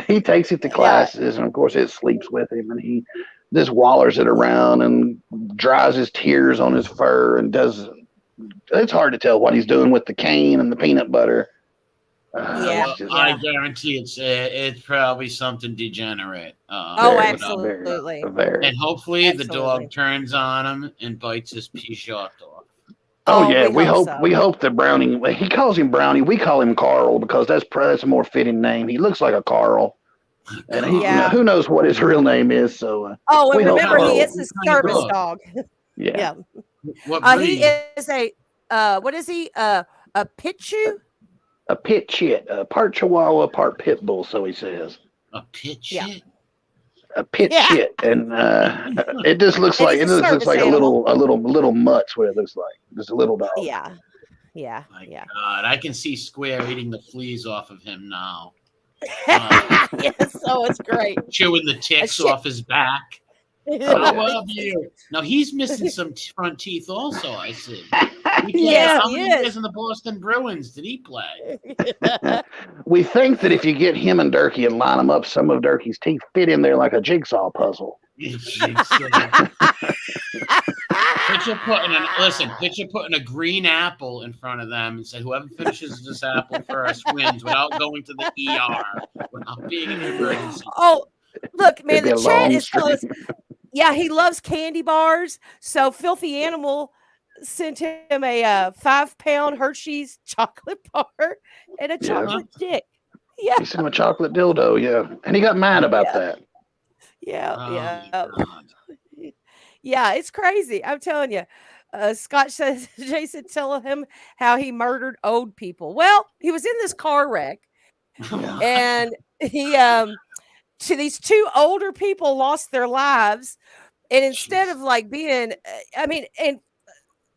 he takes it to classes, and of course it sleeps with him, and he just wallers it around and dries his tears on his fur and does. It's hard to tell what he's doing with the cane and the peanut butter. Yeah. Well, I guarantee it's probably something degenerate. Oh, Very, absolutely. very. And hopefully the Absolutely. dog turns on him and bites his Peugeot off. Oh yeah, we hope so. we hope that Brownie. He calls him Brownie. We call him Carl because that's a more fitting name. He looks like a Carl, and he Yeah. who knows what his real name is. So Oh, and we hope remember, he Carl. is a service dog. Yeah. What He breed? is a what is he? A Pichu? A pit chit, part Chihuahua, part pit bull. So he says. A pit Yeah. shit? A pit Yeah. shit, and it just looks And like he's it a just looks service like animal. a little mutt's what it looks like. Just a little dog. Yeah. Yeah. My Yeah. God, I can see Square eating the fleas off of him now. Yes. Oh, it's great. Chewing the ticks shit. off his back. I love you. Now he's missing some front teeth also, I see. Yes, How he many is. years in the Boston Bruins did he play? We think that if you get him and Derkie and line them up, some of Derkie's teeth fit in there like a jigsaw puzzle. Picture putting a green apple in front of them and say, whoever finishes this apple first wins without going to the ER, without being in an emergency. Oh, look, man, It'd be the a chat long is telling us, stream. yeah, he loves candy bars. So Filthy Animal sent him a 5-pound Hershey's chocolate bar and a chocolate dick. Yeah. He sent him a chocolate dildo, yeah. And he got mad about that. Yeah. Oh, Yeah. my God. Yeah, it's crazy. I'm telling you. Scott says, Jason, tell him how he murdered old people. Well, he was in this car wreck, and he to these two older people lost their lives, and instead of like being, and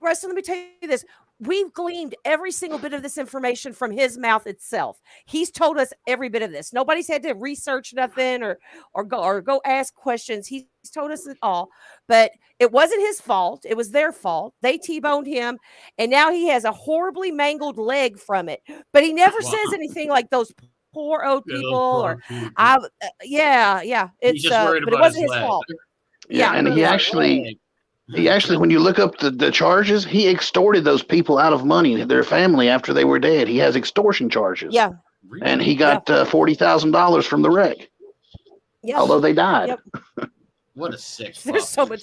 Rustin, let me tell you this. We've gleaned every single bit of this information from his mouth itself. He's told us every bit of this. Nobody's had to research nothing or go ask questions. He's told us it all. But it wasn't his fault. It was their fault. They T-boned him, and now he has a horribly mangled leg from it. But he never says anything like those poor old people or yeah. He's just worried but it about wasn't his his leg. fault. Yeah, and he actually, when you look up the charges, he extorted those people out of money, their family, after they were dead. He has extortion charges. Yeah. And he got $40,000 from the wreck. Yeah. Although they died. Yep. What a sick There's so much.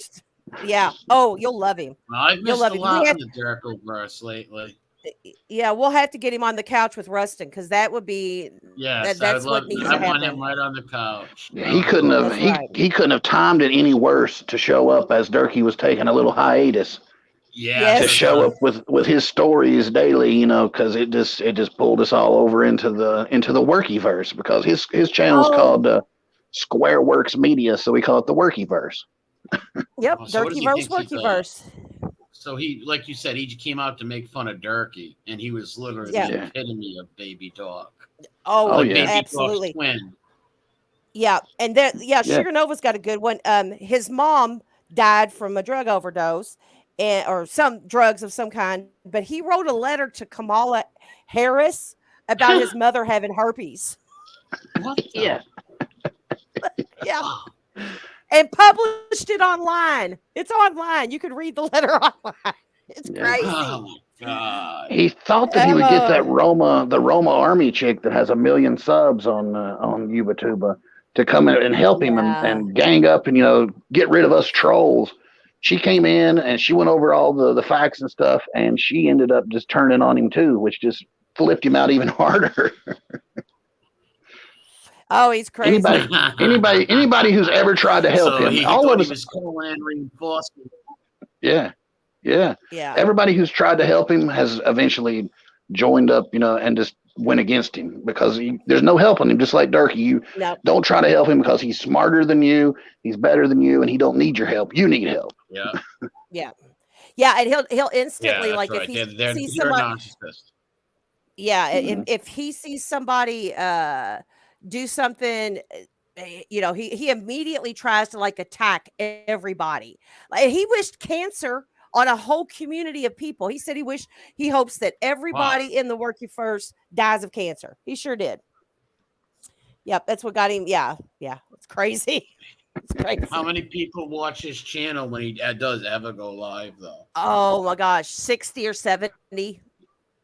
Yeah. Oh, you'll love him. Well, I've You'll missed love a him. lot in the Derkie lately. Yeah, we'll have to get him on the couch with Rustin because that would be Yes, that's what needs to I want happen. him right on the couch. Yeah, he couldn't have he couldn't have timed it any worse to show up as Derkie was taking a little hiatus. Yeah, to show up with his stories daily, because it just pulled us all over into the Workyverse, because his channel's called Square Works Media, so we call it the Workyverse. Yep, so what does he Derkieverse, think he's Workyverse. So he, like you said, he came out to make fun of Derkie, and he was literally the epitome of baby dog. Oh, Baby absolutely. Dog's twin. Yeah, and then Sugar Nova's got a good one. His mom died from a drug overdose, or some drugs of some kind. But he wrote a letter to Kamala Harris about his mother having herpes. What? Yeah. Yeah. And published it online. It's online. You can read the letter online. It's crazy. Oh my God. He thought that he would get the Roma army chick that has 1 million subs on YouTuber to come in and help him and gang up and get rid of us trolls. She came in and she went over all the facts and stuff, and she ended up just turning on him too, which just flipped him out even harder. Oh, he's crazy. Anybody who's ever tried to help him, all of us. He was Colan reinforcement. Yeah. Everybody who's tried to help him has eventually joined up, and just went against him, because there's no helping him. Just like Derkie, you don't try to help him because he's smarter than you, he's better than you, and he don't need your help. You need help. Yeah. Yeah, and he'll instantly if he sees somebody. If he sees somebody do something, he immediately tries to attack everybody. He wished cancer on a whole community of people. He said he hopes that everybody in the Workyverse dies of cancer. He sure did. Yep, that's what got him. Yeah, it's crazy. It's crazy. How many people watch his channel when he does ever go live, though? Oh my gosh, 60 or 70.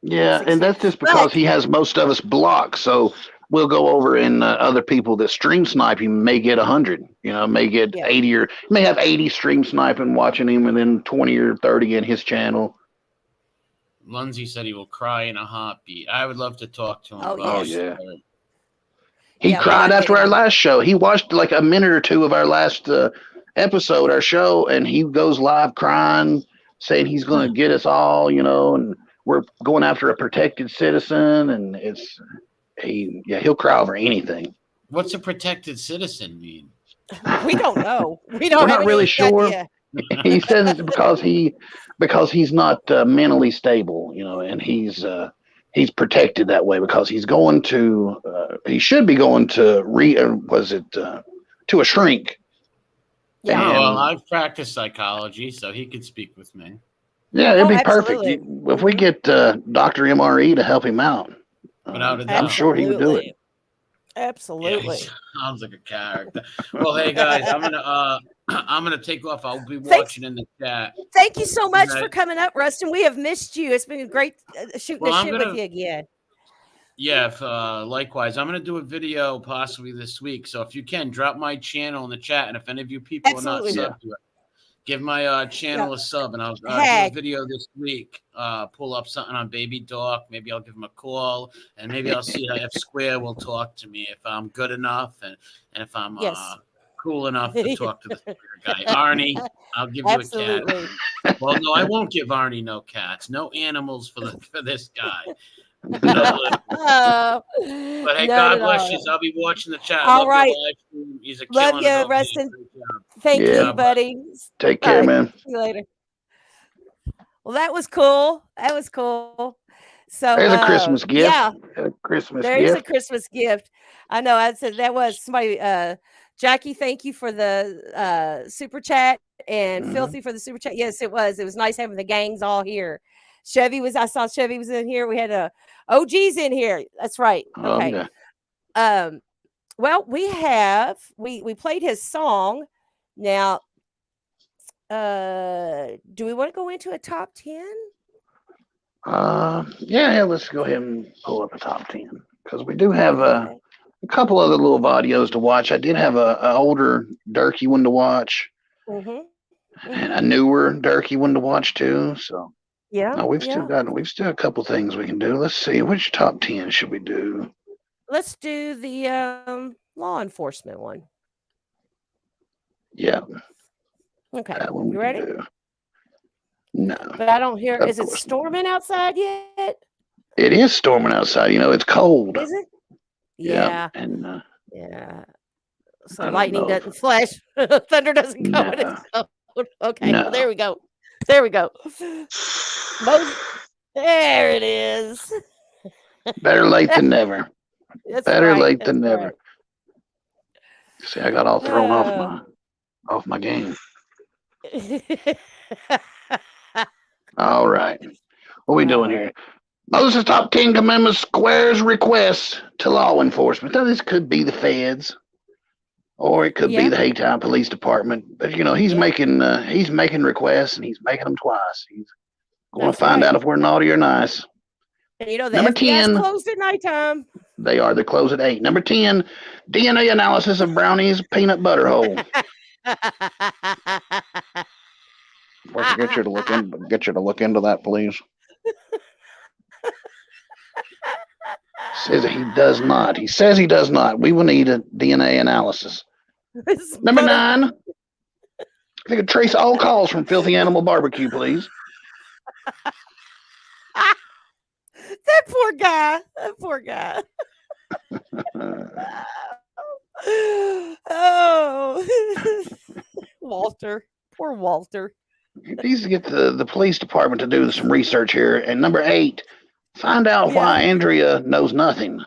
Yeah, 60. and that's just because he has most of us blocked. So we'll go over and other people that stream snipe him may get 100. May get 80 or may have 80 stream sniping watching him, and then 20 or 30 in his channel. Lindsay said he will cry in a heartbeat. I would love to talk to him. Oh, yeah. He cried after our last show. He watched like a minute or two of our last episode, our show, and he goes live crying, saying he's going to get us all, and we're going after a protected citizen, and he'll cry over anything. What's a protected citizen mean? We don't know. We're not really sure. He says it's because he's not mentally stable, and he's protected that way because he's going to he should be going to to a shrink. Yeah. Well, I've practiced psychology, so he could speak with me. Yeah, it'd be perfect if we get Dr. MRE to help him out. I'm sure he would do it. Absolutely. Yeah, sounds like a character. Well, hey guys, I'm gonna take off. I'll be watching in the chat. Thank you so much for coming up, Rustin. We have missed you. It's been great shooting the shit with you again. Yeah, likewise. I'm gonna do a video possibly this week. So if you can, drop my channel in the chat, and if any of you people are not subbed to it, give my channel a sub, and I'll do a video this week. Pull up something on Baby Dork. Maybe I'll give him a call, and maybe I'll see if Square will talk to me if I'm good enough, and if I'm cool enough to talk to the Square guy. Arnie, I'll give you a cat. Well, no, I won't give Arnie no cats, no animals for this guy. But hey, God bless you. I'll be watching the chat. All right. He's a love you, Rustin. Thank you, buddy. Take care, man. See you later. Well, that was cool. So there's a Christmas gift. Yeah, a Christmas there's gift. a Christmas gift. I know. I said that was somebody. Jackie, thank you for the super chat, and Filthy for the super chat. Yes, it was. It was nice having the gangs all here. I saw Chevy was in here. We had OGs in here. That's right. Okay. Well, we played his song. Now, do we want to go into a top 10? Yeah, let's go ahead and pull up a top 10 because we do have a couple other little audios to watch. I did have an older Derkie one to watch, and a newer Derkie one to watch too. So we've still got a couple things we can do. Let's see, which top 10 should we do? Let's do the law enforcement one. Yeah. Okay. You ready? No. But I don't hear. Is it storming outside yet? It is storming outside. It's cold. Is it? Yeah. And so lightning doesn't flash. Thunder doesn't go. No. Okay. No. Well, there we go. There it is. Better late than never. Better late than never. Right. See, I got all thrown off my game. All right. What are we doing here? Moses Top 10 Commandments Square's requests to law enforcement. Now, this could be the feds, or it could be the Haytown Police Department. But he's making requests, and he's making them twice. He's going to find out if we're naughty or nice. And the Number FBI 10 closed at nighttime. They are. They close at 8. Number 10, DNA analysis of Brownie's peanut butter hole. Get you to look into that, please. Says he does not. He says he does not. We will need a DNA analysis. Number 9. If you could trace all calls from Filthy Animal Barbecue, please. That poor guy. Oh, Walter. Poor Walter. He needs to get the police department to do some research here. And number 8, find out why Andrea knows nothing.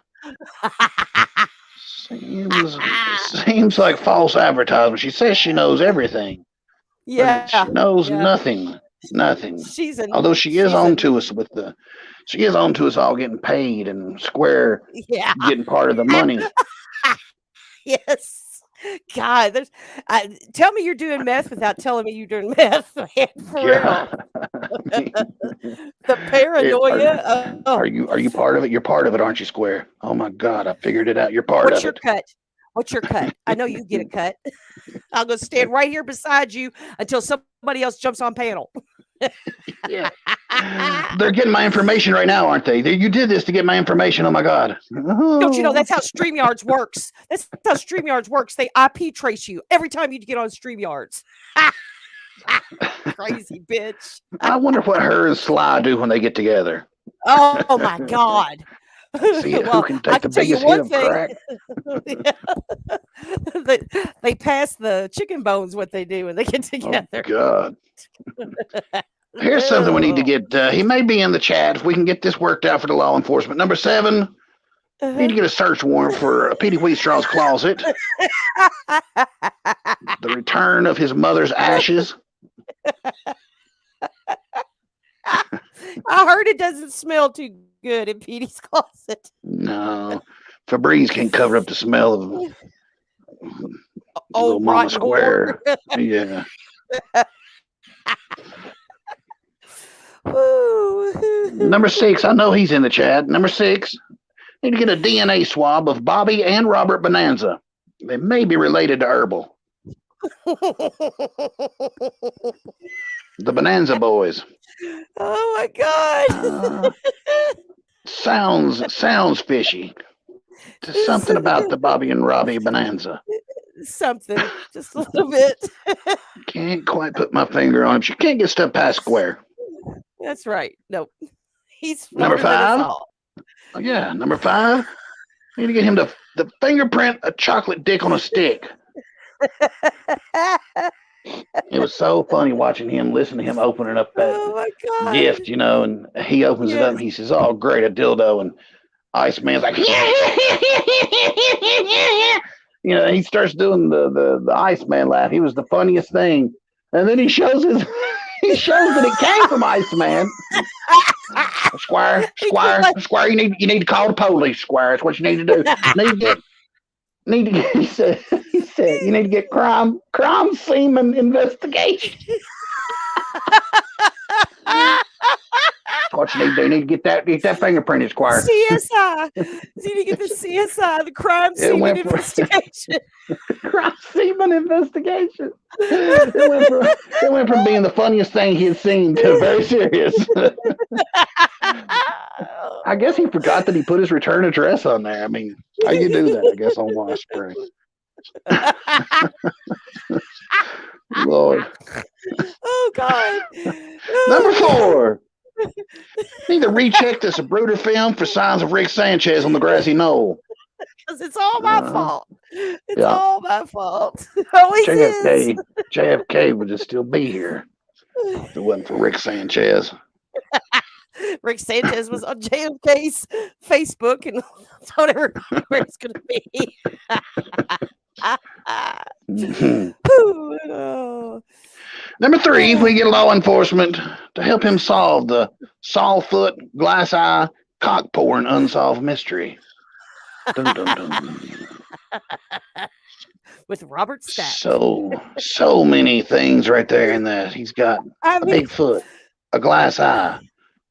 Seems like false advertisement. She says she knows everything. Yeah. She knows nothing. Although she is on to us all getting paid and Square getting part of the money. Yes. God, tell me you're doing meth without telling me you're doing meth, man, for real. The paranoia. Are you part of it? You're part of it, aren't you, Square? Oh my God, I figured it out. You're part What's of your it. cut? What's your cut? I know you get a cut. I'll go stand right here beside you until somebody else jumps on panel. Yeah. They're getting my information right now, aren't they? You did this to get my information. Oh my God. Don't you know that's how StreamYards works? That's how StreamYards works. They IP trace you every time you get on StreamYards. Crazy bitch. I wonder what her and Sly do when they get together. Oh my God. See who can take the biggest hit of crack. They pass the chicken bones what they do when they get together. Oh God. Here's something we need to get. He may be in the chat. If we can get this worked out for the law enforcement. Number 7, need to get a search warrant for Petey Wheatstraw's closet. The return of his mother's ashes. I heard it doesn't smell too good in Petey's closet. No. Febreze can't cover up the smell of little Mama rotten Square. Yeah. Number 6, I know he's in the chat. Number 6, need to get a DNA swab of Bobby and Robert Bonanza. They may be related to Herbal. The Bonanza boys. Oh my God. Sounds fishy. Just something about the Bobby and Robbie Bonanza. Something, just a little bit. Can't quite put my finger on him. She can't get stuff past Square. That's right. Nope. He's Number smarter than us 5. all. Oh, yeah, number 5. Need to get him the fingerprint a chocolate dick on a stick. It was so funny watching him, listening to him opening up that gift, you know, and he opens it up and he says, "Oh, great, a dildo." And Iceman's like, you know, he starts doing the Iceman laugh. He was the funniest thing. And then he shows that it came from Iceman. Squire, you need to call the police, Squire. That's what you need to do. He said you need to get crime semen investigation. That's what you need to do. You need to get that fingerprinted, Squire. CSI. You need to get the CSI, the crime semen investigation. Crime semen investigation. It went from being the funniest thing he had seen to very serious. I guess he forgot that he put his return address on there. I mean, how you do that, I guess, on Wash Spring. Lord. Oh, God. Number 4. Need to recheck this Bruder film for signs of Rick Sanchez on the grassy knoll. Because it's all my fault. It's all my fault. It always is. JFK would just still be here if it wasn't for Rick Sanchez. Rick Sanchez was on JFK's Facebook, and don't ever know where it's going to be. Number 3, we get law enforcement to help him solve the Sawfoot, Glass Eye, cock porn unsolved mystery. Dun, dun, dun. With Robert Stack. So many things right there in that. He's got a big foot, a glass eye,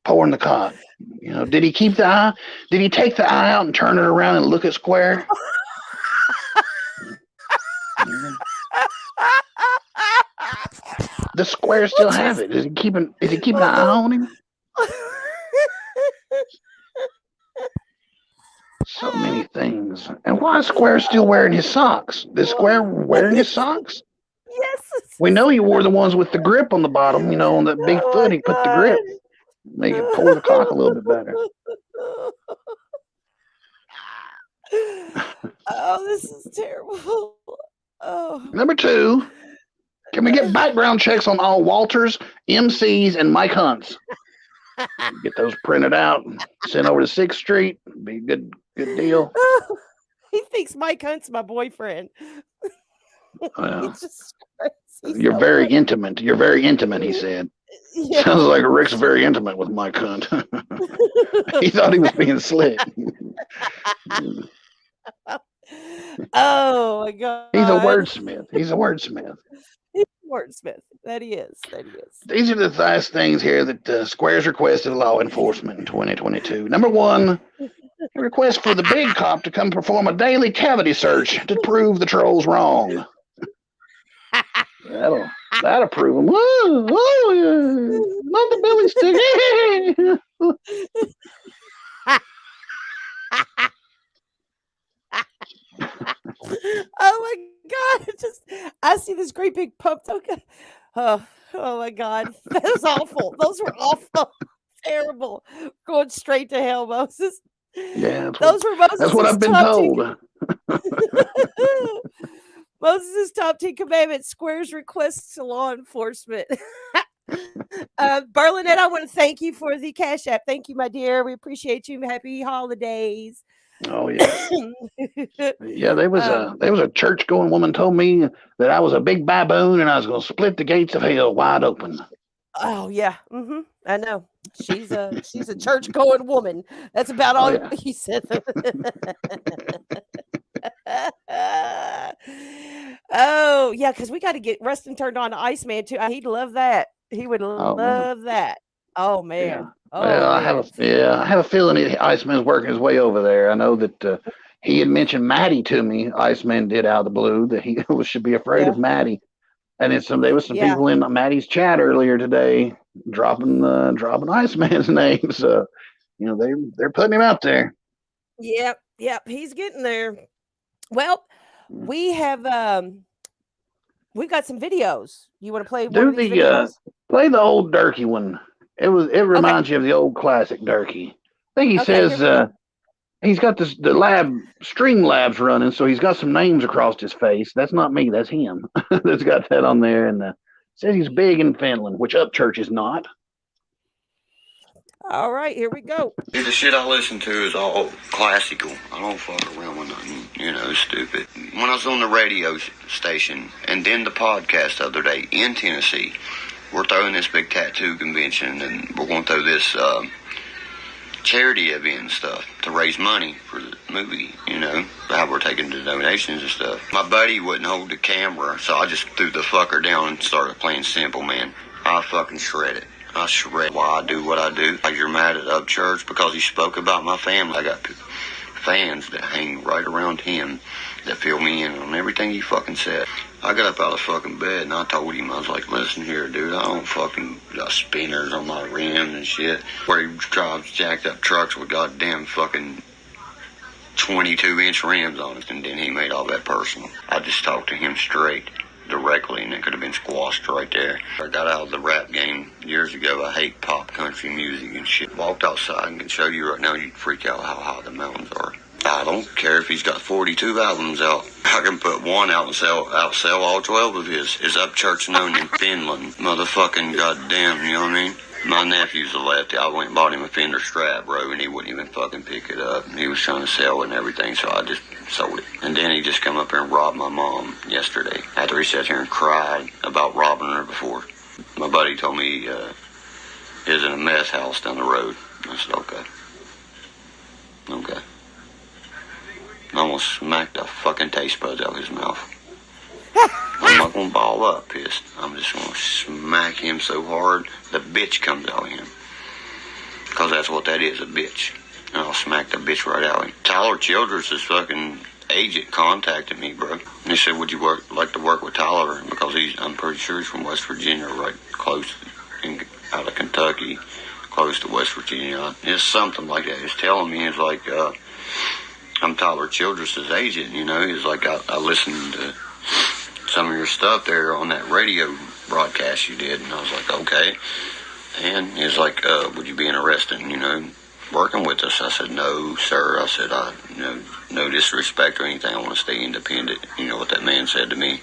pouring the cock. You know, did he keep the eye? Did he take the eye out and turn it around and look at Square? Does Square still have it? Is he keeping an eye on him? So many things. And why is Square still wearing his socks? Is Square wearing his socks? Yes. We know he wore the ones with the grip on the bottom, you know, on that big foot. He put the grip. Make it pour the cock a little bit better. Oh, this is terrible. Oh. Number 2, can we get background checks on all Walters, MCs, and Mike Hunts? Get those printed out, sent over to 6th Street. Be a good deal. He thinks Mike Hunt's my boyfriend. You're very intimate. You're very intimate, he said. Yeah. Sounds like Rick's very intimate with Mike Hunt. He thought he was being slick. Oh my God. He's a wordsmith. He's a wordsmith. He's a wordsmith. That he is. That he is. These are the last things here that Square's requested of law enforcement in 2022. Number one, a request for the big cop to come perform a daily cavity search to prove the trolls wrong. That'll prove them. Oh, yeah. Not the belly stick. Oh my God. I see this great big pump. Okay. Oh my God. That was awful. Those were awful. Terrible. Going straight to hell, Moses. Yeah, those were Moses. That's what I've been told. Moses' top 10 commandments, Square's requests to law enforcement. Berlinette, I want to thank you for the Cash App. Thank you, my dear. We appreciate you. Happy holidays. Oh yeah. Yeah, there was a church going woman told me that I was a big baboon and I was going to split the gates of hell wide open. Oh yeah. I know. She's a church going woman. That's about all he said. Oh yeah, because we got to get Rustin turned on to Iceman too. He'd love that. He would love that. Oh man. Yeah. Oh, well, man. I have a feeling Iceman's working his way over there. I know that he had mentioned Maddie to me. Iceman did out of the blue that he should be afraid of Maddie. And there was some people in Maddie's chat earlier today dropping Iceman's name. So, they're putting him out there. Yep, he's getting there. Well, we have we've got some videos. You want to play one of these videos? Play the old Derkie one. It reminds you of the old classic Derkie. I think he says he's got the stream labs running, so he's got some names across his face. That's not me, that's him. That's got that on there, and says he's big in Finland, which Upchurch is not. All right, here we go. Dude, the shit I listen to is all classical. I don't fuck around with nothing, stupid. When I was on the radio station and then the podcast the other day in Tennessee, we're throwing this big tattoo convention and we're going to throw this charity event and stuff to raise money for the movie, how we're taking the donations and stuff. My buddy wouldn't hold the camera, so I just threw the fucker down and started playing Simple Man. I fucking shred it. I shred why I do what I do. Like you're mad at Upchurch because he spoke about my family. I got fans that hang right around him that fill me in on everything he fucking said. I got up out of fucking bed and I told him, I was like, listen here, dude, I don't fucking got spinners on my rims and shit. Where he drives jacked up trucks with goddamn fucking 22-inch rims on it. And then he made all that personal. I just talked to him straight, directly, and it could have been squashed right there. I got out of the rap game years ago. I hate pop country music and shit. Walked outside and can show you right now, you'd freak out how high the mountains are. I don't care if he's got 42 albums out. I can put one out and outsell all 12 of his. Is Upchurch known in Finland? Motherfucking goddamn, you know what I mean? My nephew's a lefty. I went and bought him a Fender Strat, bro, and he wouldn't even fucking pick it up. He was trying to sell it and everything, so I just sold it. And then he just come up here and robbed my mom yesterday after he sat here and cried about robbing her before. My buddy told me he was in a meth house down the road. I said, okay. I almost smacked the fucking taste buds out of his mouth. I'm not gonna ball up pissed. I'm just gonna smack him so hard the bitch comes out of him. Because that's what that is, a bitch. And I'll smack the bitch right out of him. Tyler Childress' fucking agent contacted me, bro. And he said, would you like to work with Tyler? Because I'm pretty sure he's from West Virginia, right close out of Kentucky, close to West Virginia. It's something like that. He's telling me, he's like, I'm Tyler Childress' agent, He's like, I listened to some of your stuff there on that radio broadcast you did. And I was like, okay. And he was like, would you be interested in, working with us? I said, no, sir. I said, no disrespect or anything. I want to stay independent. You know what that man said to me?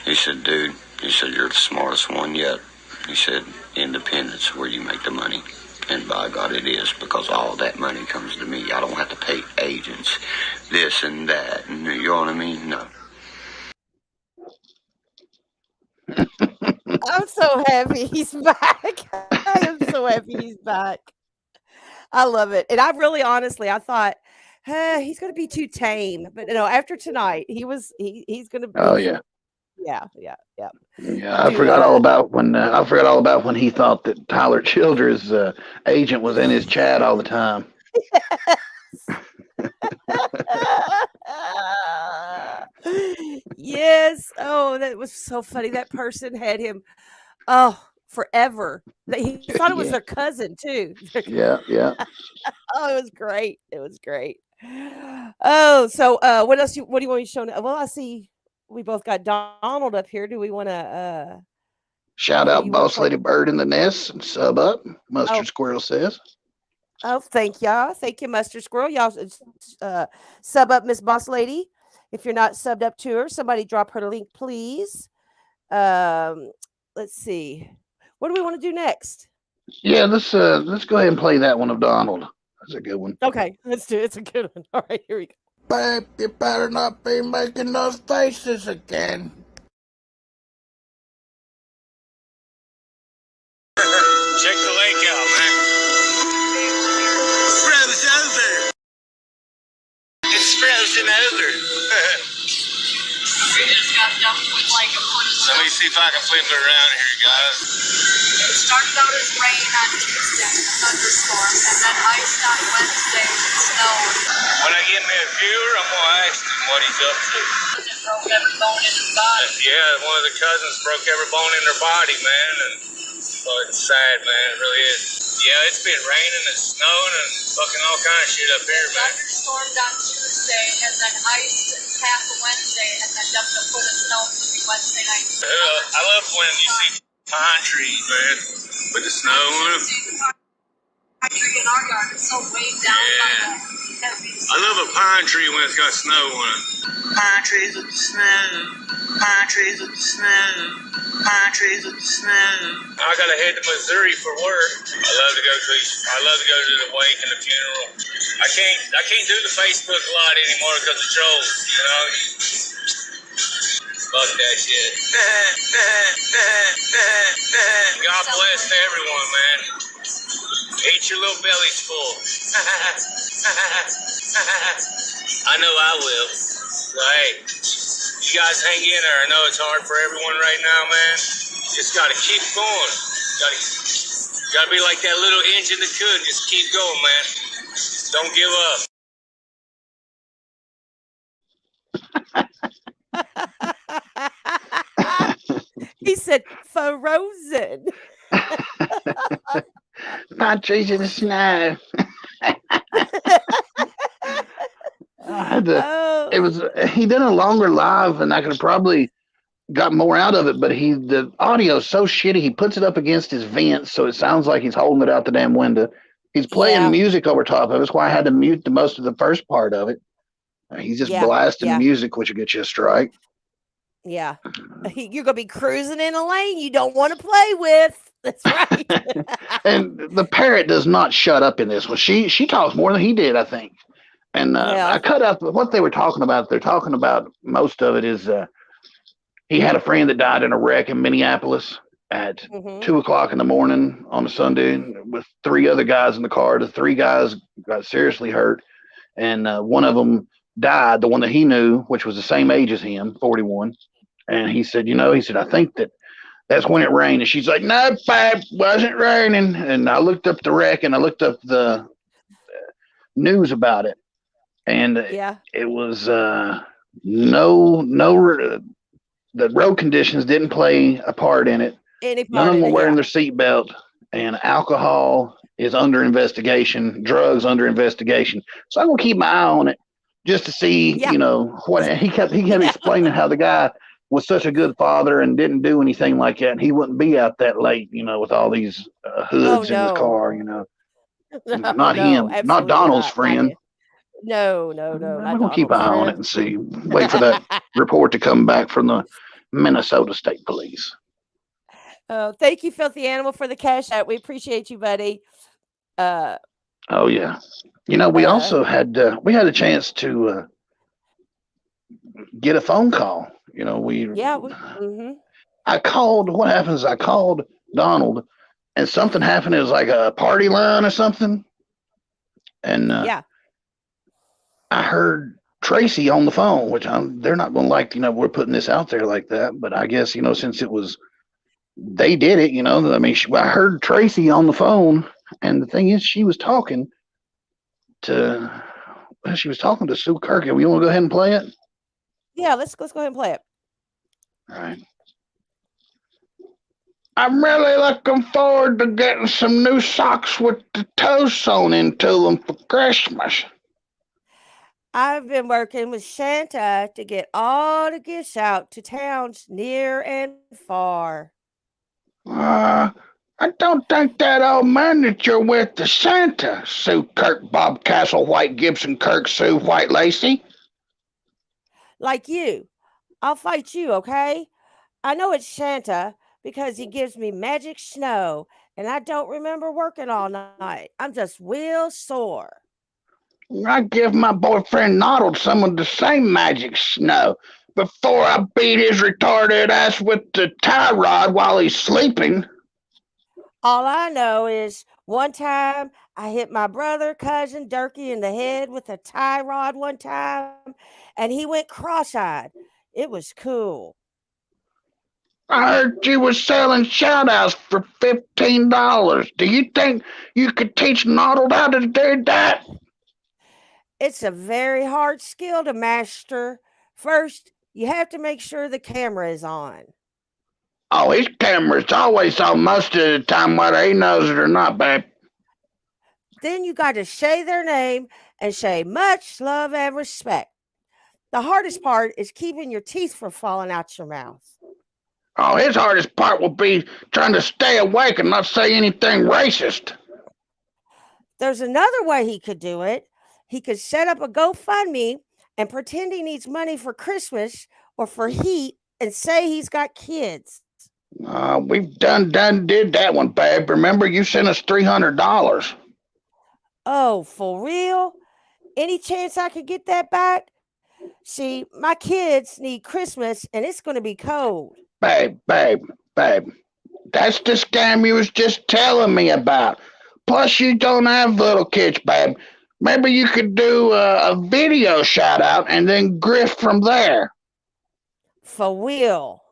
He said, dude, you're the smartest one yet. He said, independence where you make the money. And by God, it is, because all that money comes to me. I don't have to pay agents, this and that. And you know what I mean? No. I'm so happy he's back. I am so happy he's back. I love it. And I really honestly, I thought, He's gonna be too tame. But no, after tonight, he's gonna Oh be yeah. yeah. Yeah, I Do forgot all about when he thought that Tyler Childers' agent was in his chat all the time. Yes. Oh, that was so funny. That person had him forever. He thought it was Yeah, their cousin too. yeah. Oh, it was great. It was great. Oh, so what else what do you want me to show now? Well, I see we both got Donald up here. Do we want to Shout out you want to Boss play? Lady Bird in the nest and sub up. Oh, Mustard Squirrel says. oh, thank y'all. Thank you, Mustard Squirrel. Y'all sub up Miss Boss Lady. If you're not subbed up to her, somebody drop her link, please. Let's see. What do we want to do next? Yeah, let's go ahead and play that one of Donald. That's a good one. Okay, let's do it. It's a good one. All right, here we go. Babe, you better not be making those faces again. Check the lake out, man. Froze over. It's frozen over. We just got dumped with like a foot of snow. Let me see if I can flip it around here, guys. It started out as rain on Tuesday, a thunderstorm, and then iced on Wednesday and snowed. When I get me a viewer, I'm gonna ask him what he's up to. It broke every bone in his body. Yeah, one of the cousins broke every bone in their body, man, and it's sad, man. It really is. Yeah, it's been raining and snowing and fucking all kind of shit up here, man. Thunderstormed on Tuesday, and then iced half of Wednesday, and then dumped a foot of snow Wednesday night. I love when you see pine trees, man, with the snow on them. My tree in our yard is so weighed down by the heavy snow. I love a pine tree when it's got snow on it. Pine trees with the snow. Pine trees with the snow. Pine trees with the snow. I gotta head to Missouri for work. I love to go to the wake and the funeral. I can't do the Facebook lot anymore because of trolls, you know. Fuck that shit. God bless everyone, man. Eat your little bellies full. I know I will. So, hey, you guys hang in there. I know it's hard for everyone right now, man. Just gotta keep going. Gotta be like that little engine that could. Just keep going, man. Don't give up. He said frozen. Pine trees in the snow. It was he did a longer live, and I could have probably got more out of it. But the audio is so shitty. He puts it up against his vents, so it sounds like he's holding it out the damn window. He's playing music over top of it. That's why I had to mute the most of the first part of it. He's just blasting music, which will get you a strike. Yeah, you're gonna be cruising in a lane you don't want to play with. That's right. And the parrot does not shut up in this one. She talks more than he did, I think. And I cut out what they were talking about. They're talking about most of it is he had a friend that died in a wreck in Minneapolis at 2:00 in the morning on a Sunday with 3 other guys in the car. The 3 guys got seriously hurt, and one of them died, the one that he knew, which was the same age as him, 41. And he said, I think that's when it rained. And she's like, no, babe, wasn't raining. And I looked up the wreck and I looked up the news about it. And it was the road conditions didn't play a part in it. None of them were wearing their seatbelt, and alcohol is under investigation, drugs under investigation. So I'm gonna keep my eye on it just to see, what he kept explaining how the guy was such a good father and didn't do anything like that, and he wouldn't be out that late, with all these hoods in his car, not him, not Donald's friend. No. I'm gonna keep an eye on it and see. Wait for that report to come back from the Minnesota State Police. Thank you, Filthy Animal, for the cash out. We appreciate you, buddy. Oh yeah, we also had a chance to get a phone call. I called. What happens? I called Donald, and something happened. It was like a party line or something, and I heard Tracy on the phone, which they're not going to like, we're putting this out there like that. But I guess, since they did it, I mean, I heard Tracy on the phone, and the thing is, she was talking to Sue Kirk. We want to go ahead and play it? Yeah, let's go ahead and play it. All right. I'm really looking forward to getting some new socks with the toes sewn into them for Christmas. I've been working with Santa to get all the gifts out to towns near and far. I don't think that old man that you're with is Santa. Sue Kirk, Bob Castle, White Gibson, Kirk, Sue, White Lacey. Like you. I'll fight you, okay? I know it's Santa because he gives me magic snow, and I don't remember working all night. I'm just real sore. I give my boyfriend Noddle some of the same magic snow before I beat his retarded ass with the tie rod while he's sleeping. All I know is one time I hit my brother, cousin Derkie in the head with a tie rod one time, and he went cross-eyed. It was cool. I heard you was selling shout-outs for $15. Do you think you could teach Noddle how to do that? It's a very hard skill to master. First, you have to make sure the camera is on. Oh, his camera's always on most of the time, whether he knows it or not, babe. Then you got to say their name and say much love and respect. The hardest part is keeping your teeth from falling out your mouth. Oh, his hardest part will be trying to stay awake and not say anything racist. There's another way he could do it. He could set up a GoFundMe and pretend he needs money for Christmas or for heat and say he's got kids. We've did that one, babe. Remember, you sent us $300. Oh, for real? Any chance I could get that back? See, my kids need Christmas and it's going to be cold. Babe. That's the scam you was just telling me about. Plus, you don't have little kids, babe. Maybe you could do a video shout out and then grift from there. For real?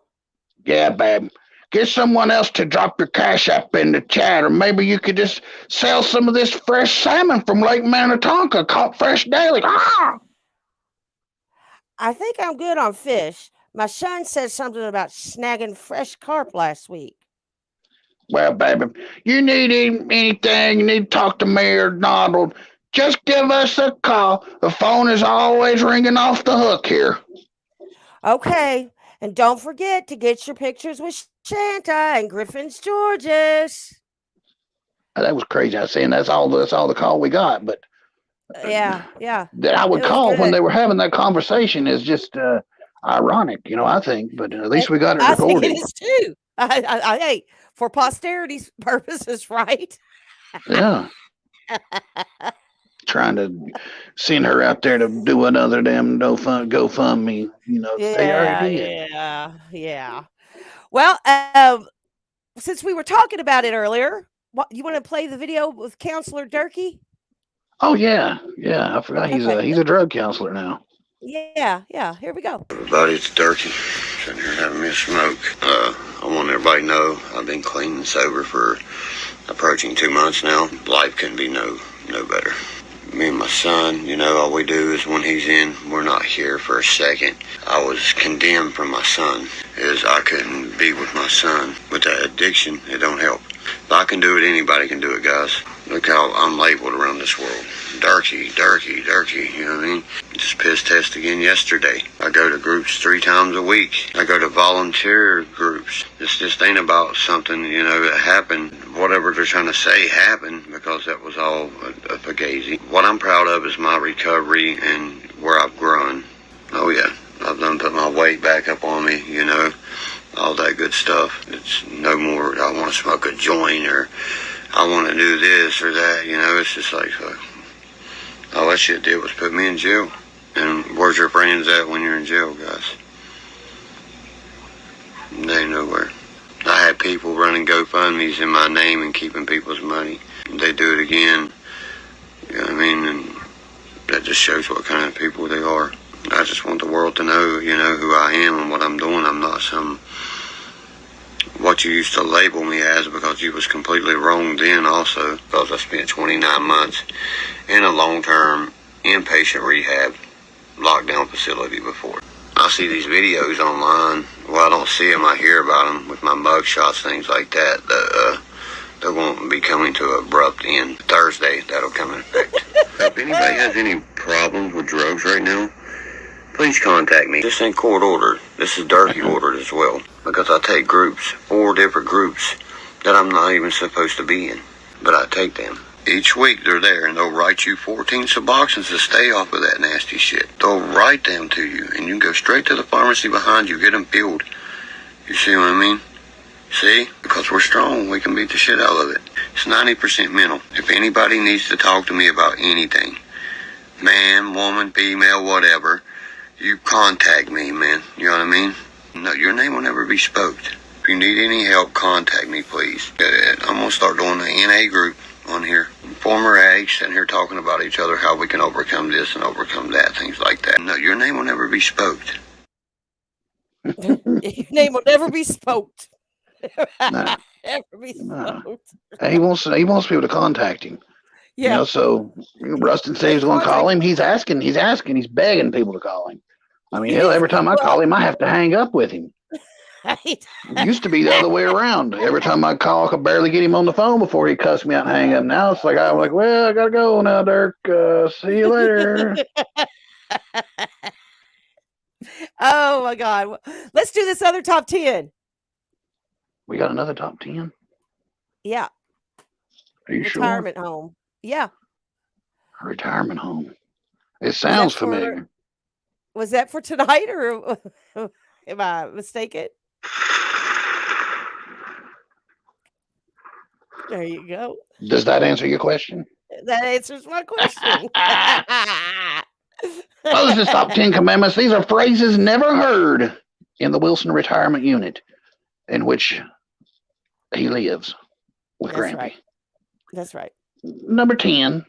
Yeah, babe. Get someone else to drop your cash up in the chat, or maybe you could just sell some of this fresh salmon from Lake Minnetonka, caught fresh daily. Ah! I think I'm good on fish. My son said something about snagging fresh carp last week. Well, baby, you need anything, you need to talk to me or Donald, just give us a call. The phone is always ringing off the hook here. Okay, and don't forget to get your pictures with Santa and Griffin's Georges. That was crazy. I was saying that's all the call we got, but yeah. That I would call when they were having that conversation is just ironic, I think. But at least we got it recorded. I think it is too. Hey, for posterity's purposes, right? Yeah. Trying to send her out there to do another damn GoFundMe, they already did. Yeah. Well, since we were talking about it earlier, you want to play the video with Counselor Derkie? Oh yeah. I forgot he's a drug counselor now. Yeah. Here we go. Everybody, it's Derkie. Sitting here having me a smoke. I want everybody to know I've been clean and sober for approaching 2 months now. Life couldn't be no better. Me and my son, all we do is when he's in, we're not here for a second. I was condemned from my son, as I couldn't be with my son. With that addiction, it don't help. If I can do it, anybody can do it, guys. Look how I'm labeled around this world. Derkie, you know what I mean? Just piss test again yesterday. I go to groups 3 times a week. I go to volunteer groups. This just ain't about something, that happened. Whatever they're trying to say happened, because that was all a fugazi. What I'm proud of is my recovery and where I've grown. Oh yeah, I've done put my weight back up on me, all that good stuff. It's no more I want to smoke a joint or I want to do this or that, it's just like, all that shit did was put me in jail. And where's your friends at when you're in jail, guys? They ain't nowhere. I had people running GoFundMes in my name and keeping people's money. They do it again, you know what I mean? And That just shows what kind of people they are. I just want the world to know, who I am and what I'm doing. I'm not what you used to label me as, because you was completely wrong then also, because I spent 29 months in a long-term inpatient rehab lockdown facility before. I see these videos online. Well, I don't see them. I hear about them with my mug shots, things like that. They won't be coming to an abrupt end. Thursday, that'll come in effect. If anybody has any problems with drugs right now, please contact me. This ain't court ordered. This is Derkie ordered as well. Because I take groups, 4 different groups that I'm not even supposed to be in. But I take them. Each week they're there and they'll write you 14 Suboxones to stay off of that nasty shit. They'll write them to you and you can go straight to the pharmacy behind you, get them filled. You see what I mean? See? Because we're strong, we can beat the shit out of it. It's 90% mental. If anybody needs to talk to me about anything, man, woman, female, whatever, you contact me, man. You know what I mean? No, your name will never be spoked. If you need any help, contact me, please. I'm going to start doing the NA group on here. Former addicts sitting here talking about each other, how we can overcome this and overcome that, things like that. No, your name will never be spoked. Your name will never be spoked. No. Never be spoked. He wants people to contact him. Yeah. So Rustin says he's going to call him. He's begging people to call him. I mean, hell, every time I call him, I have to hang up with him. It used to be the other way around. Every time I call, I could barely get him on the phone before he cussed me out and hang up. Now it's like, I'm like, well, I got to go now, Dirk. See you later. Oh, my God. Let's do this other top 10. We got another top 10? Yeah. Are you Retirement home. Yeah. Retirement home. It sounds familiar. Was that for tonight or am I mistaken? There you go. Does that answer your question? That answers my question. Moses' top 10 commandments. These are phrases never heard in the Wilson retirement unit in which he lives with Grampy. Right. That's right. Number 10,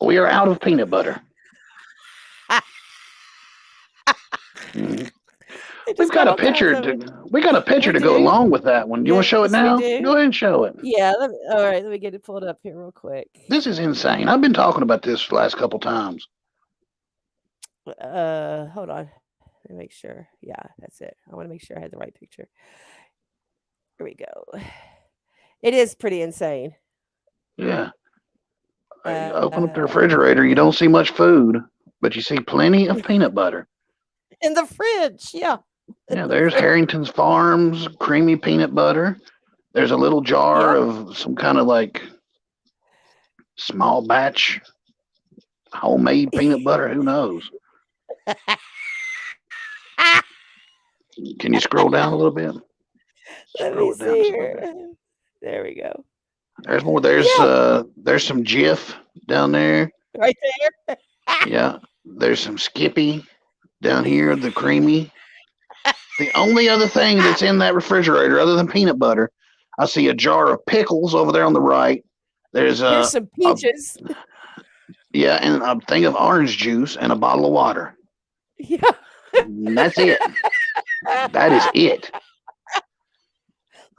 we are out of peanut butter. We've got a picture to go along with that one. Do you want to show it now? Go ahead and show it. Yeah. All right. Let me get it pulled up here real quick. This is insane. I've been talking about this the last couple times. Hold on. Let me make sure. Yeah, that's it. I want to make sure I had the right picture. Here we go. It is pretty insane. Yeah. Open up the refrigerator. You don't see much food, but you see plenty of peanut butter. In the fridge, yeah. Yeah, there's Harrington's Farms creamy peanut butter. There's a little jar of some kind of like small batch homemade peanut butter. Who knows? Can you scroll down a little bit? Let me see here. There we go. There's more. There's some Jif down there. Right there. Yeah. There's some Skippy down here, the creamy. The only other thing that's in that refrigerator other than peanut butter, I see a jar of pickles over there on the right. Here's some peaches. And a thing of orange juice and a bottle of water. Yeah. And that's it. That is it.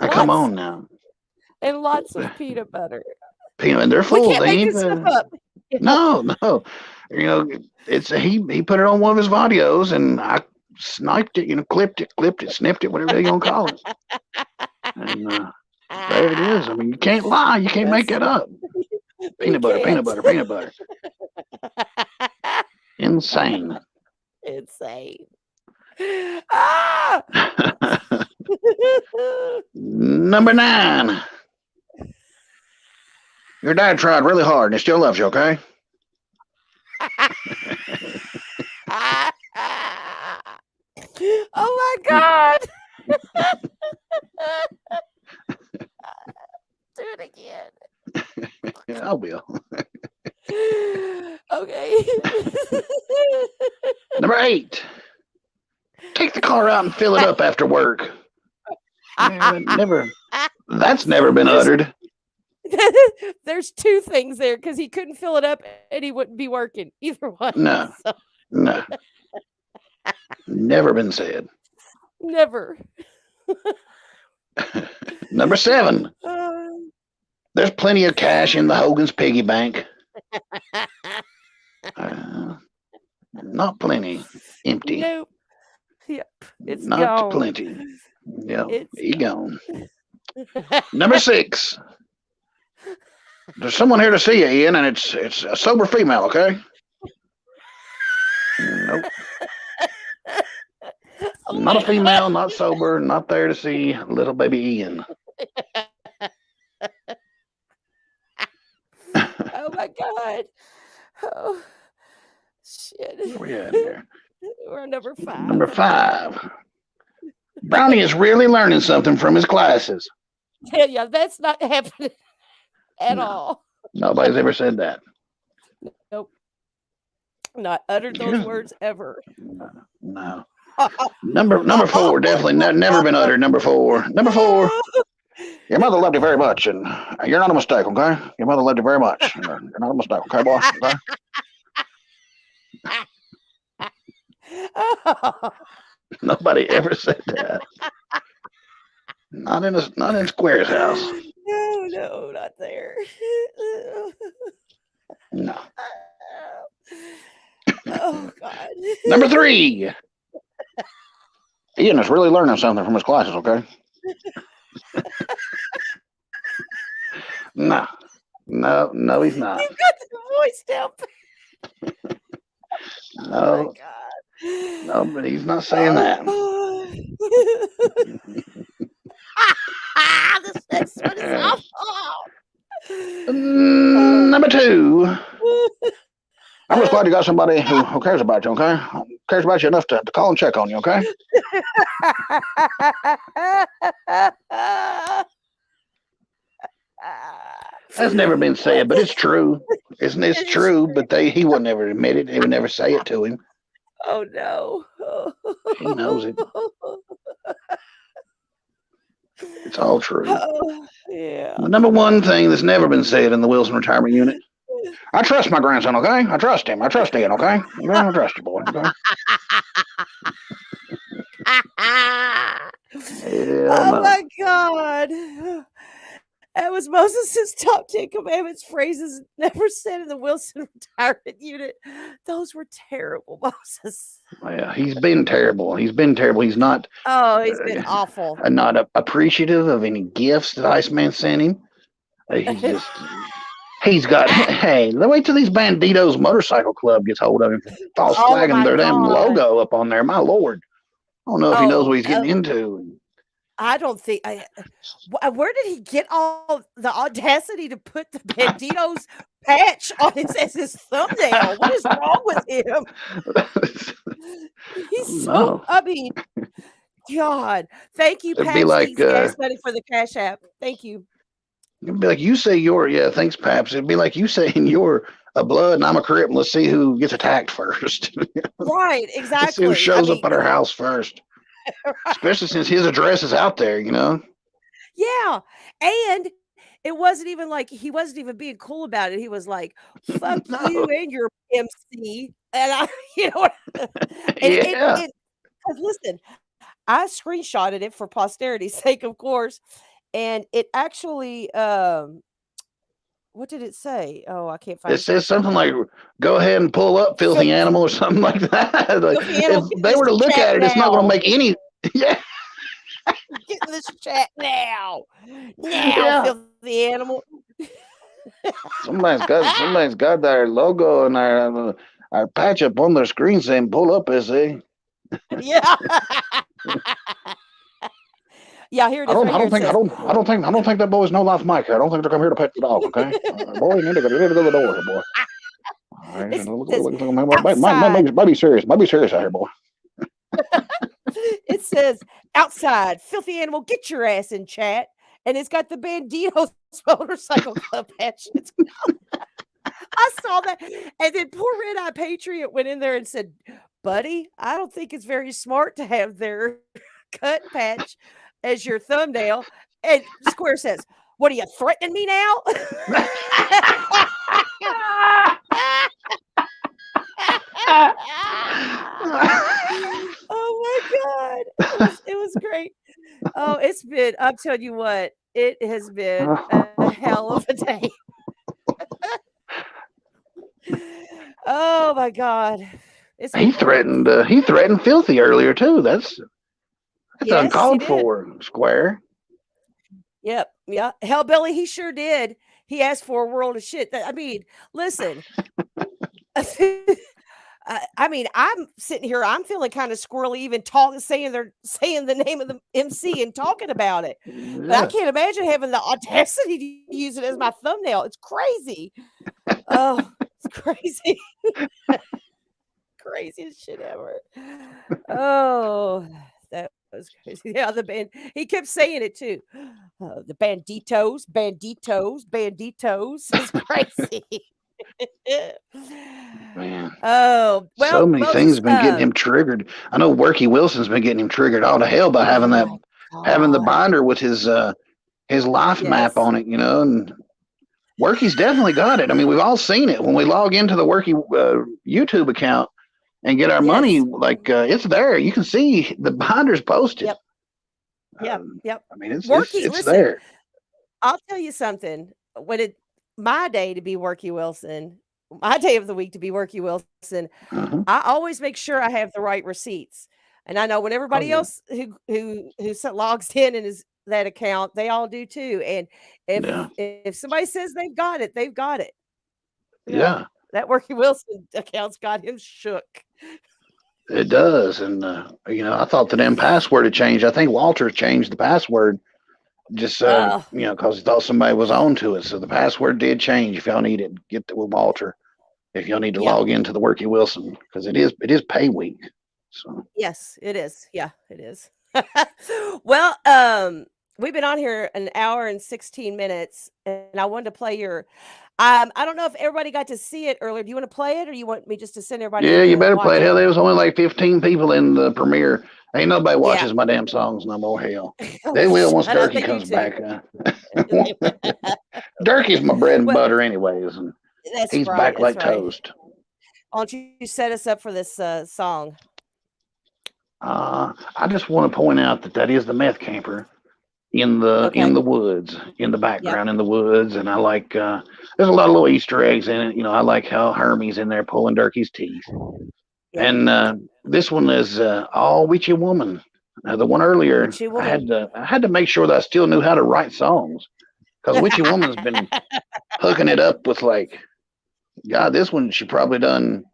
Now, come on now. And lots of peanut butter. And they're full. We can't make this stuff up. No. You know, it's he put it on one of his videos, and I sniped it. Clipped it, snipped it, whatever you want to call it. And there it is. I mean, you can't lie. You can't make it up. Peanut butter. Insane. Ah! Number 9. Your dad tried really hard and he still loves you, okay? Oh my God. Do it again. Yeah, I will. Okay. Number 8. Take the car out and fill it up after work. That's never been uttered. There's two things there because he couldn't fill it up and he wouldn't be working either one. No, So, no, never been said. never. Number 7. Uh, There's plenty of cash in the Hogan's piggy bank. Not plenty. Empty. nope. Yep. It's Not gone. plenty. Yep. It's He gone. Number 6. There's someone here to see you, Ian, and it's a sober female, okay? Nope. Oh Not my a female, not sober, not there to see little baby Ian. Oh my God. Oh, shit. Where we at here? We're on number 5. Number 5. Brownie is really learning something from his classes. Yeah, that's not happening at No. all. Nobody's ever said that. Nope. Not uttered those words ever. No. Number 4, definitely never been uttered. Number 4. Number 4. Your mother loved you very much, and you're not a mistake, okay? Your mother loved you very much. You're not a mistake, okay, boy? Okay? Nobody ever said that. Not in Square's house. No, not there. No. Oh God. Number 3. Ian is really learning something from his classes, okay? No, he's not. You got the voice down. No, Oh my God. no, but he's not saying that. This next one is awful. Number 2. I'm just glad you got somebody who cares about you, okay? Cares about you enough to call and check on you, okay? That's never been said, but it's true. Isn't it? It's true, but he would never admit it. They would never say it to him. Oh no. He knows it. It's all true. Oh, yeah. The number 1 thing that's never been said in the Wilson Retirement Unit. I trust my grandson, okay? I trust him. I trust Ian, okay? I trust you, boy, okay? Oh my God. That was Moses' top 10 commandments phrases never said in the Wilson Retirement Unit. Those were terrible, Moses. Yeah, he's been terrible. He's not. Oh, he's been awful. Not appreciative of any gifts that Iceman sent him. He's got. Hey, wait till these Banditos Motorcycle Club gets hold of him for false flagging their damn logo up on there. My Lord, I don't know if he knows what he's getting into. I don't think. Where did he get all the audacity to put the Banditos patch on as his thumbnail? What is wrong with him? He's so. I mean, God. Thank you, Patsy, gas money for the Cash App. Thank you. It'd be like you say thanks, Paps. It'd be like you saying you're a blood and I'm a Crip, and let's see who gets attacked first. Right, exactly. Let's see who shows up at our house first. Right. Especially since his address is out there, you know? Yeah. And it wasn't even like he wasn't even being cool about it. He was like, fuck you and your MC. And because listen, I screenshotted it for posterity's sake, of course. And it actually what did it say? Oh, I can't find it. It says something like, go ahead and pull up, filthy animal, or something like that. Like, if they were to look at it, it's not going to make any. Yeah. Get in this chat now. Now, filthy animal. Somebody's got their logo and our patch up on their screen saying, pull up, SA. Yeah. Yeah, here it is. I don't think that boy's no life Mike. I don't think they're come here to pet the dog. Okay, boy, you need to go to the door here, boy. Might be serious. Might be serious out here, boy. It says outside, filthy animal, get your ass in chat, and it's got the Banditos Motorcycle Club patch. I saw that, and then poor Red Eye Patriot went in there and said, "Buddy, I don't think it's very smart to have their cut patch as your thumbnail." And Square says, What are you threatening me now? Oh my God. It was great. Oh, it's been, I'm telling you what, it has been a hell of a day. Oh my God. It's been great. He threatened Filthy earlier too. That's Yes, he uncalled did. for, Square. Yep. Yeah. Hellbilly, he sure did. He asked for a world of shit. I mean, listen. I mean, I'm sitting here, I'm feeling kind of squirrely even saying the name of the MC and talking about it. But I Yeah. can't imagine having the audacity to use it as my thumbnail. It's crazy. Oh, it's crazy. Craziest shit ever. Oh, that was crazy. Yeah, the band. He kept saying it too. The banditos, banditos, banditos. It's crazy. Man. Oh, So well, many things Moses, have been getting him triggered. I know Worky Wilson's been getting him triggered all to hell by oh having my having the God. binder with his life map Yes. on it, and Worky's definitely got it. I mean, we've all seen it when we log into the Worky YouTube account and get our money. Yes. Like it's there. You can see the binder's posted. Yep. Yep. Yep. I mean, it's Listen, there. I'll tell you something. My day to be Worky Wilson, my day of the week to be Worky Wilson, I always make sure I have the right receipts. And I know when everybody else who logs in and is that account, they all do too. And if somebody says they've got it, they've got it. Yeah. That Worky Wilson account's got him shook. It does. And I thought the damn password had changed. I think Walter changed the password just because he thought somebody was on to it. So the password did change. If y'all need it, get it with Walter. If y'all need to log into the Worky Wilson, because it is pay week. So yes, it is. Yeah, it is. Well, we've been on here an hour and 16 minutes, and I wanted to play your. I don't know if everybody got to see it earlier. Do you want to play it, or you want me just to send everybody? Yeah, you better play it. Hell, it? there was only like 15 people in the premiere. Ain't nobody watches my damn songs no more. Hell, they will once Derkie comes back. Derkie's my bread and butter, anyways, and he's back like toast. Why don't you set us up for this song? I just want to point out that is the meth camper in the woods, in the background in the woods, and I like there's a lot of little Easter eggs in it. I like how Hermie's in there pulling Derkie's teeth, and this one is all Witchy Woman. The one earlier, I had to make sure that I still knew how to write songs, because Witchy Woman's been hooking it up with like, God, this one she probably done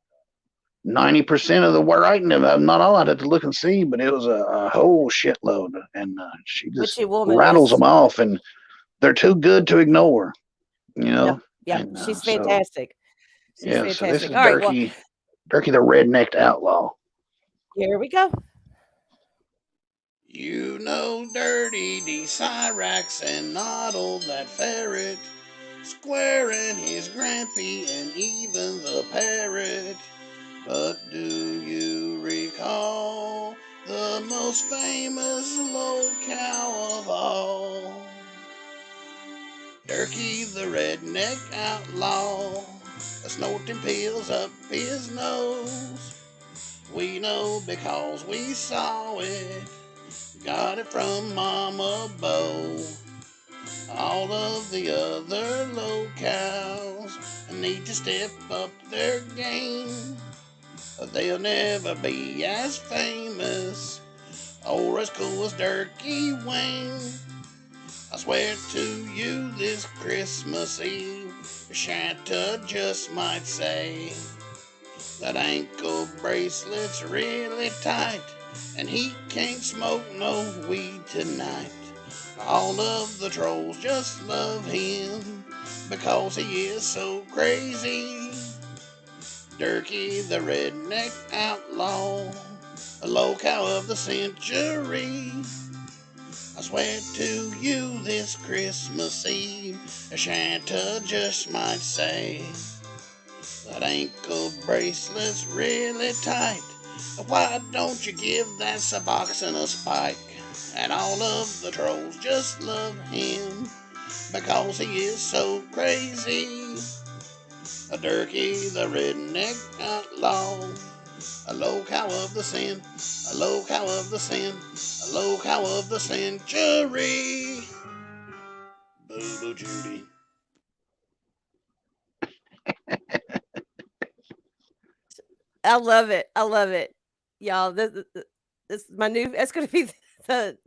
90% of the writing of it. Not all, I'd have to look and see, but it was a whole shitload, and she just rattles them off, and they're too good to ignore, Yeah, she's fantastic. She's fantastic. So this is Derkie, Derkie the Rednecked Outlaw. Here we go. Dirty D. Cyrax and Noddle that ferret, Square and his Grampy and even the parrot. But do you recall the most famous locale of all? Derkie the Redneck Outlaw, snorting pills up his nose. We know because we saw it, got it from Mama Bo. All of the other locales need to step up their game. They'll never be as famous or as cool as Derkie Wayne. I swear to you this Christmas Eve, Shanta just might say that ankle bracelet's really tight and he can't smoke no weed tonight. All of the trolls just love him because he is so crazy. Derkie the Redneck Outlaw, a locale of the century. I swear to you this Christmas Eve, Shanta just might say that ankle bracelet's really tight. Why don't you give that Suboxone a spike? And all of the trolls just love him because he is so crazy. A Derkie, the redneck outlaw, a low cow of the sin, a low cow of the sin, a low cow of the century. Boo Boo Judy. I love it. I love it. Y'all, this is my new it's gonna be the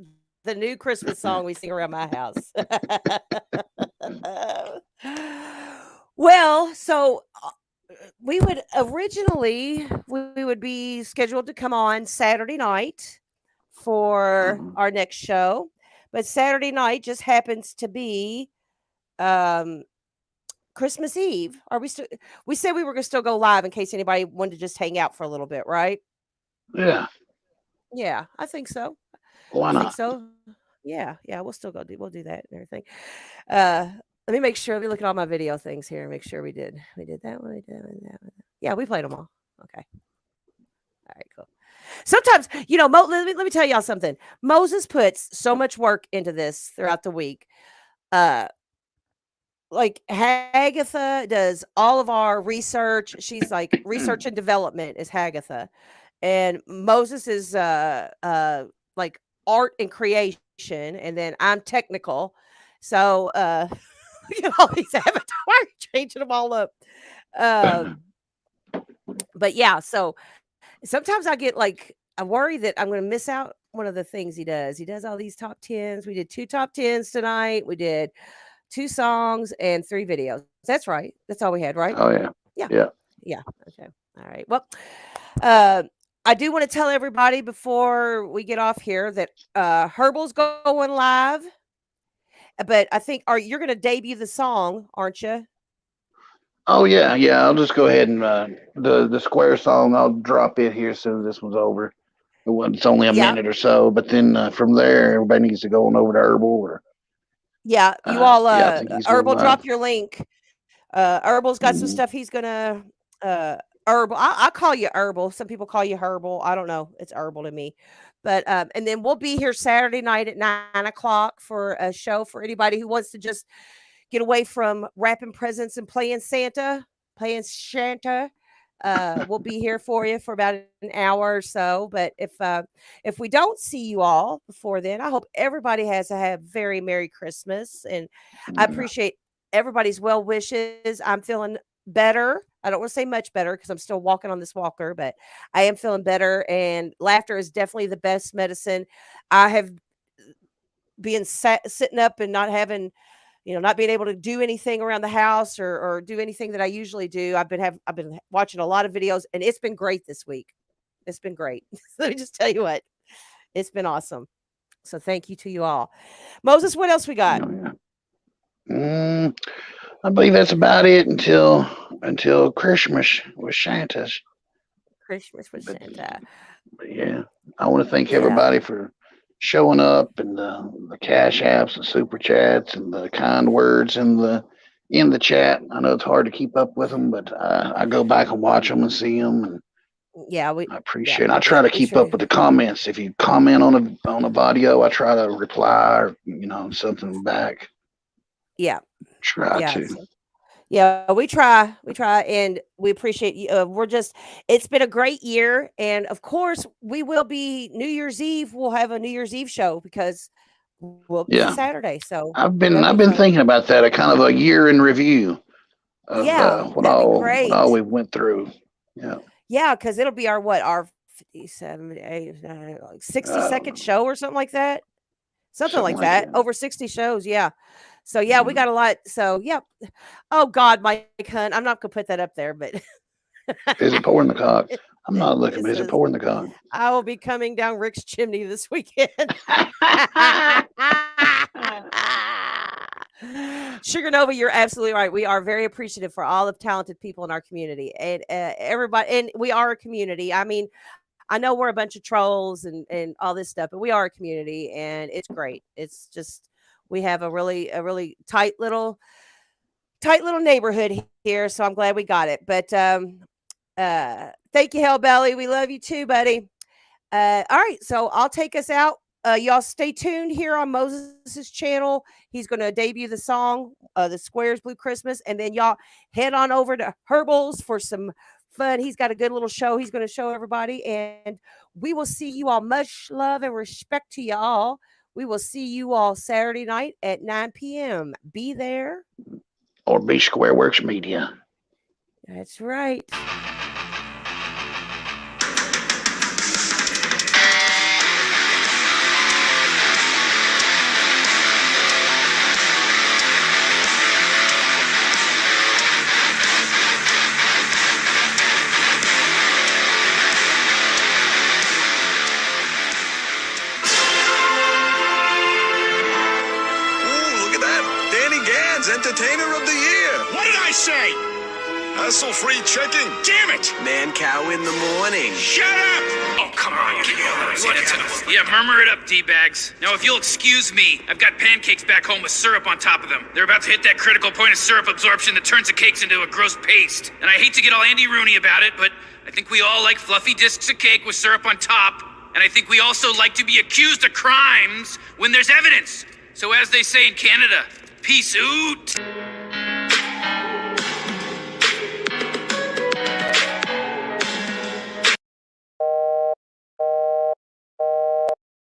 the new Christmas song we sing around my house. Well, so we would originally we would be scheduled to come on Saturday night for our next show, but Saturday night just happens to be um Christmas Eve. Are we still? We said we were gonna still go live in case anybody wanted to just hang out for a little bit, right? Yeah. Yeah, I think so. Why I think not? so. Yeah, we'll do that and everything. Uh Let me make sure. Let me look at all my video things here and make sure we did that one, we did that one. Yeah, we played them all. Okay. All right, cool. Sometimes, let me tell y'all something. Moses puts so much work into this throughout the week. Uh like Hagatha does all of our research. She's like research and development is Hagatha. And Moses is like art and creation, and then I'm technical. So look at all these avatars, changing them all up. Um, but yeah, so sometimes I worry that I'm going to miss out one of the things he does. He does all these top tens. We did 2 top tens tonight. We did 2 songs and 3 videos. That's right. That's all we had, right? Oh yeah. Yeah. Yeah. Yeah. Okay. All right. Well, uh, I do want to tell everybody before we get off here that Herbal's going live. But I think you're going to debut the song, aren't you? Oh yeah, yeah. I'll just go ahead and the Square song. I'll drop it here as soon as this one's over. It's only a Yeah. minute or so, but then from there, everybody needs to go on over to Herbal. Or Yeah, you all yeah, I think he's going Herbal, live. drop your link. Herbal's got some stuff he's gonna Herbal. I'll call you Herbal. Some people call you Herbal. I don't know. It's Herbal to me. But and then we'll be here Saturday night at 9 o'clock for a show for anybody who wants to just get away from wrapping presents and playing Santa. We'll be here for you for about an hour or so. But if we don't see you all before then, I hope everybody has a very Merry Christmas. And I appreciate everybody's well wishes. I'm feeling better. I don't want to say much better because I'm still walking on this walker, but I am feeling better. And laughter is definitely the best medicine. I have been sitting up and not having, not being able to do anything around the house or do anything that I usually do. I've been watching a lot of videos, and it's been great this week. It's been great. Let me just tell you what, it's been awesome. So thank you to you all. Moses, what else we got? I believe that's about it until Christmas with Santa's. Christmas with Santa. But yeah, I want to thank everybody for showing up and the cash apps and super chats and the kind words in the chat. I know it's hard to keep up with them, but I go back and watch them and see them, and I appreciate it. I try to keep up with the comments. If you comment on a video, I try to reply or something back. Yeah, try to. Yeah, we try, and we appreciate you. It's been a great year, and of course, we will be New Year's Eve. We'll have a New Year's Eve show because we'll be Saturday. So I've been thinking about that. A kind of a year in review of what all we went through. Yeah, because it'll be our 57, 60-second show or something like that. Something like that. Over 60 shows. Yeah. So yeah, we got a lot. So yeah. Oh God, Mike Hunt. I'm not gonna put that up there, but is it pouring the cock? I'm not looking, but is it pouring the cock? I will be coming down Rick's chimney this weekend. Sugar Nova, you're absolutely right. We are very appreciative for all the talented people in our community, and everybody. And we are a community. I mean, I know we're a bunch of trolls and all this stuff, but we are a community, and it's great. It's just we have a really tight little neighborhood here, so I'm glad we got it. But thank you, Hellbelly. We love you too, buddy. All right, so I'll take us out Y'all stay tuned here on Moses' channel. He's going to debut the song, The Squares Blue Christmas. And then y'all head on over to Herbal's for some fun. He's got a good little show he's going to show everybody. And we will see you all. Much love and respect to y'all. We will see you all Saturday night at 9 p.m. Be there. Or be Squareworks Media. That's right. Entertainer of the Year. What did I say? Hassle-free checking. Damn it! Man cow in the morning. Shut up! Oh, come on. Yeah, murmur it up, D-bags. Now, if you'll excuse me, I've got pancakes back home with syrup on top of them. They're about to hit that critical point of syrup absorption that turns the cakes into a gross paste. And I hate to get all Andy Rooney about it, but I think we all like fluffy discs of cake with syrup on top. And I think we also like to be accused of crimes when there's evidence. So as they say in Canada, peace out.